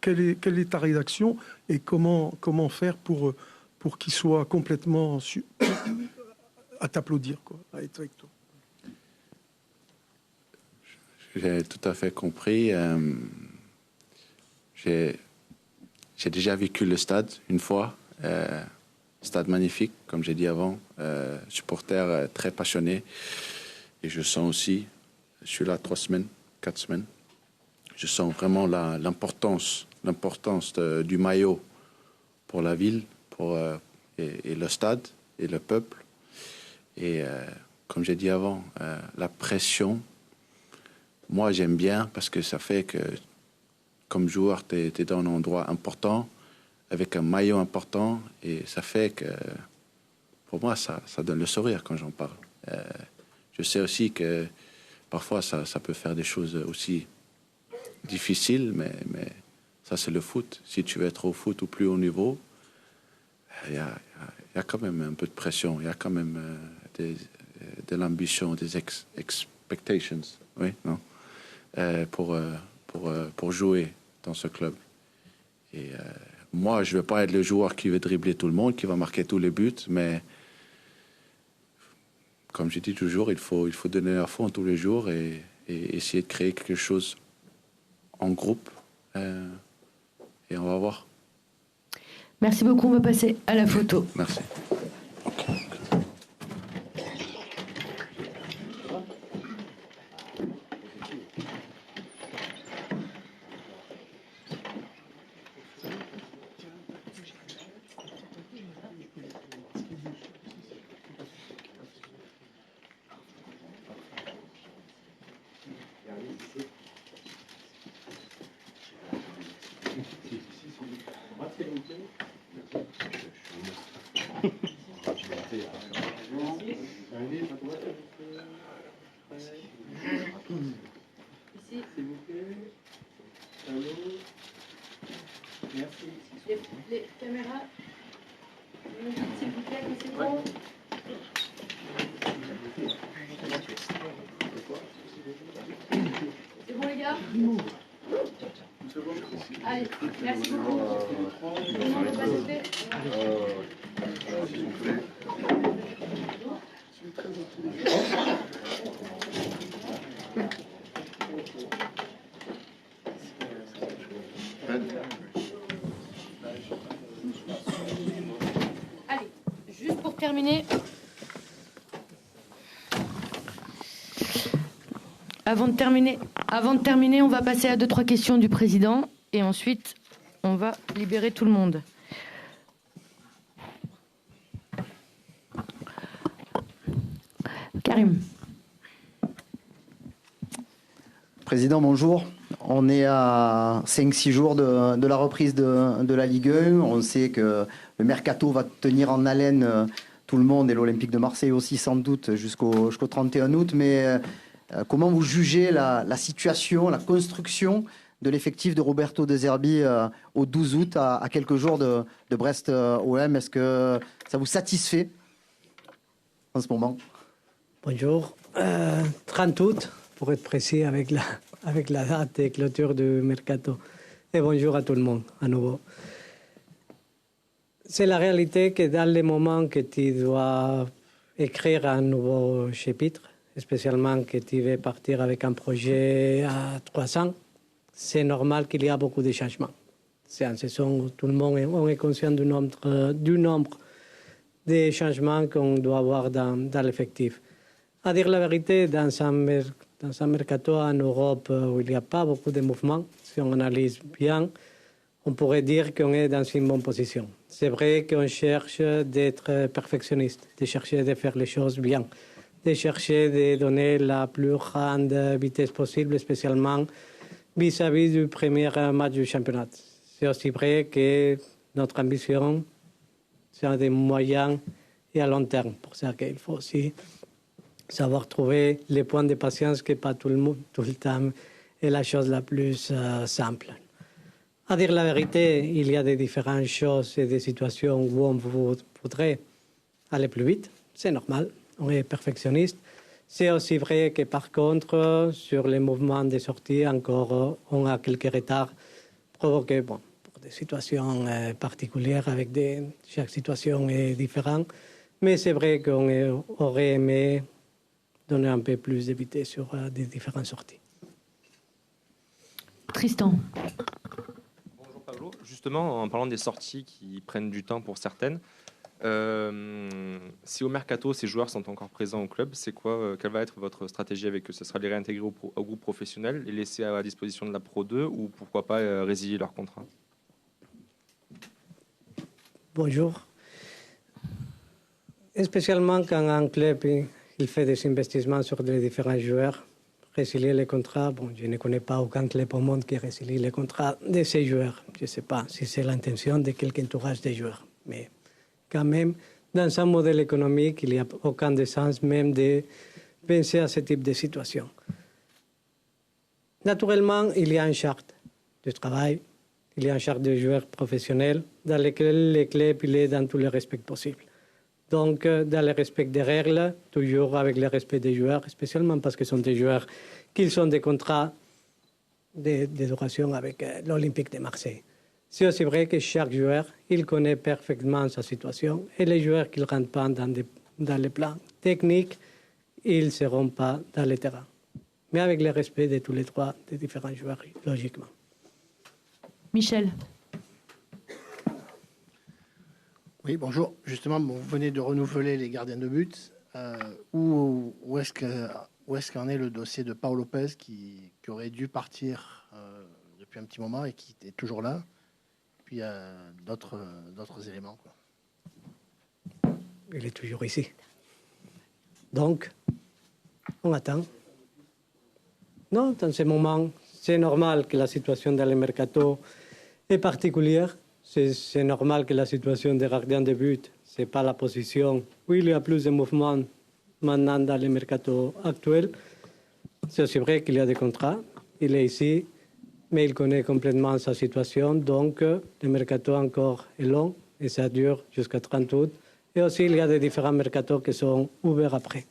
Quelle est ta rédaction et comment faire pour qu'il soit complètement à t'applaudir, quoi, à être avec toi? J'ai tout à fait compris. J'ai déjà vécu le stade une fois. Stade magnifique, comme j'ai dit avant. Supporter très passionné. Et je sens aussi, je suis là 3 semaines, 4 semaines. Je sens vraiment l'importance du maillot pour la ville, et le stade et le peuple. Et comme j'ai dit avant, la pression, moi j'aime bien parce que ça fait que comme joueur, tu es dans un endroit important, avec un maillot important, et ça fait que pour moi ça donne le sourire quand j'en parle. Je sais aussi que parfois ça peut faire des choses aussi difficiles, mais ça c'est le foot. Si tu veux être au foot au plus haut niveau, il y a quand même un peu de pression, il y a quand même de l'ambition, des expectations, oui, non, pour jouer dans ce club. Et moi, je ne veux pas être le joueur qui veut dribbler tout le monde, qui va marquer tous les buts, mais comme je dis toujours, il faut donner à fond tous les jours et essayer de créer quelque chose en groupe. Et on va voir. Merci beaucoup, on va passer à la photo. Merci. Ici, s'il vous plaît. Allô. Merci. Les caméras, s'il vous plaît, que c'est bon. C'est bon les gars? Allez, merci beaucoup. Comment on va passer? Allez, juste pour terminer, avant de terminer, on va passer à 2-3 questions du président et ensuite on va libérer tout le monde. Karim. Président, bonjour. On est à 5-6 jours de la reprise de la Ligue 1. On sait que le mercato va tenir en haleine tout le monde et l'Olympique de Marseille aussi sans doute jusqu'au 31 août. Mais comment vous jugez la situation, la construction de l'effectif de Roberto De Zerbi au 12 août, à quelques jours de Brest-OM? Est-ce que ça vous satisfait en ce moment? Bonjour. 30 août, pour être précis avec la date de clôture du mercato. Et bonjour à tout le monde, à nouveau. C'est la réalité que dans les moments que tu dois écrire un nouveau chapitre, spécialement que tu veux partir avec un projet à 3 ans, c'est normal qu'il y a beaucoup de changements. C'est une saison où tout le monde est conscient du nombre de changements qu'on doit avoir dans l'effectif. À dire la vérité, dans un mercato en Europe où il n'y a pas beaucoup de mouvements, si on analyse bien, on pourrait dire qu'on est dans une bonne position. C'est vrai qu'on cherche d'être perfectionniste, de chercher de faire les choses bien, de chercher de donner la plus grande vitesse possible, spécialement vis-à-vis du premier match du championnat. C'est aussi vrai que notre ambition, c'est des moyens et à long terme. Pour ça qu'il faut aussi savoir trouver les points de patience que pas tout le temps est la chose la plus simple. À dire la vérité, il y a des différentes choses et des situations où on voudrait aller plus vite. C'est normal. on est perfectionniste. C'est aussi vrai que par contre, sur les mouvements de sortie, encore, on a quelques retards provoqués pour des situations particulières, chaque situation est différente. Mais c'est vrai qu'on aurait aimé donner un peu plus de vitesse sur des différentes sorties. Tristan. Bonjour Pablo. Justement, en parlant des sorties qui prennent du temps pour certaines, si au mercato ces joueurs sont encore présents au club, c'est quoi, quelle va être votre stratégie avec eux? Ce sera de les réintégrer au groupe professionnel, les laisser à la disposition de la Pro 2 ou pourquoi pas résilier leur contrat? Bonjour. Spécialement quand un club il fait des investissements sur les différents joueurs, résilier les contrats, bon, je ne connais pas aucun club au monde qui résilie les contrats de ces joueurs. Je ne sais pas si c'est l'intention de quelque entourage des joueurs, mais quand même, dans un modèle économique, il n'y a aucun sens même de penser à ce type de situation. Naturellement, il y a une charte de travail, il y a une charte de joueurs professionnels dans laquelle le club il est dans tous les respects possibles. Donc, dans le respect des règles, toujours avec le respect des joueurs, spécialement parce que ce sont des joueurs qui ont des contrats de duration avec l'Olympique de Marseille. C'est aussi vrai que chaque joueur, il connaît parfaitement sa situation et les joueurs qui ne rentrent pas dans les plans techniques, ils ne seront pas dans le terrain. Mais avec le respect de tous les trois, des différents joueurs, logiquement. Michel. Oui, bonjour. Justement, vous venez de renouveler les gardiens de but. Où est-ce qu'en est le dossier de Pau Lopez qui aurait dû partir depuis un petit moment et qui est toujours là? Puis il y a d'autres éléments, quoi. Il est toujours ici. Donc, on attend. Non, dans ce moment, c'est normal que la situation dans le mercato est particulière. C'est normal que la situation des gardiens de but, ce n'est pas la position où il y a plus de mouvements maintenant dans le mercato actuel. C'est aussi vrai qu'il y a des contrats. Il est ici, mais il connaît complètement sa situation. Donc, le mercato encore est long et ça dure jusqu'à 30 août. Et aussi, il y a des différents mercatos qui sont ouverts après.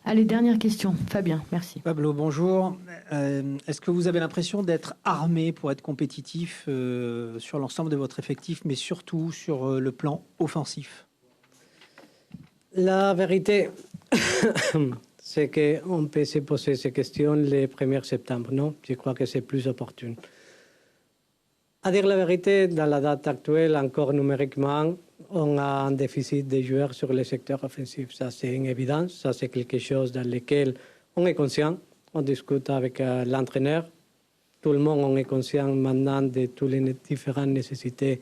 Allez, dernière question. Fabien, merci. Pablo, bonjour. Est-ce que vous avez l'impression d'être armé pour être compétitif sur l'ensemble de votre effectif, mais surtout sur le plan offensif? La vérité, c'est qu'on peut se poser ces questions le 1er septembre, non? Je crois que c'est plus opportun. À dire la vérité, dans la date actuelle, encore numériquement, on a un déficit de joueurs sur le secteur offensif. Ça, c'est une évidence. Ça, c'est quelque chose dans lequel on est conscient. On discute avec l'entraîneur. Tout le monde on est conscient maintenant de toutes les différentes nécessités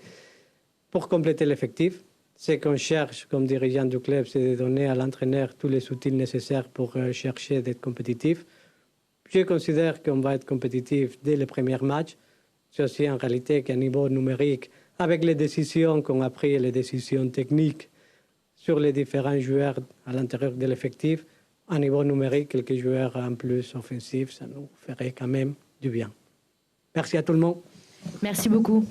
pour compléter l'effectif. Ce qu'on cherche comme dirigeant du club, c'est de donner à l'entraîneur tous les outils nécessaires pour chercher d'être compétitif. Je considère qu'on va être compétitif dès le premier match. C'est aussi en réalité qu'à niveau numérique, avec les décisions qu'on a prises, les décisions techniques sur les différents joueurs à l'intérieur de l'effectif, à niveau numérique, quelques joueurs en plus offensifs, ça nous ferait quand même du bien. Merci à tout le monde. Merci beaucoup.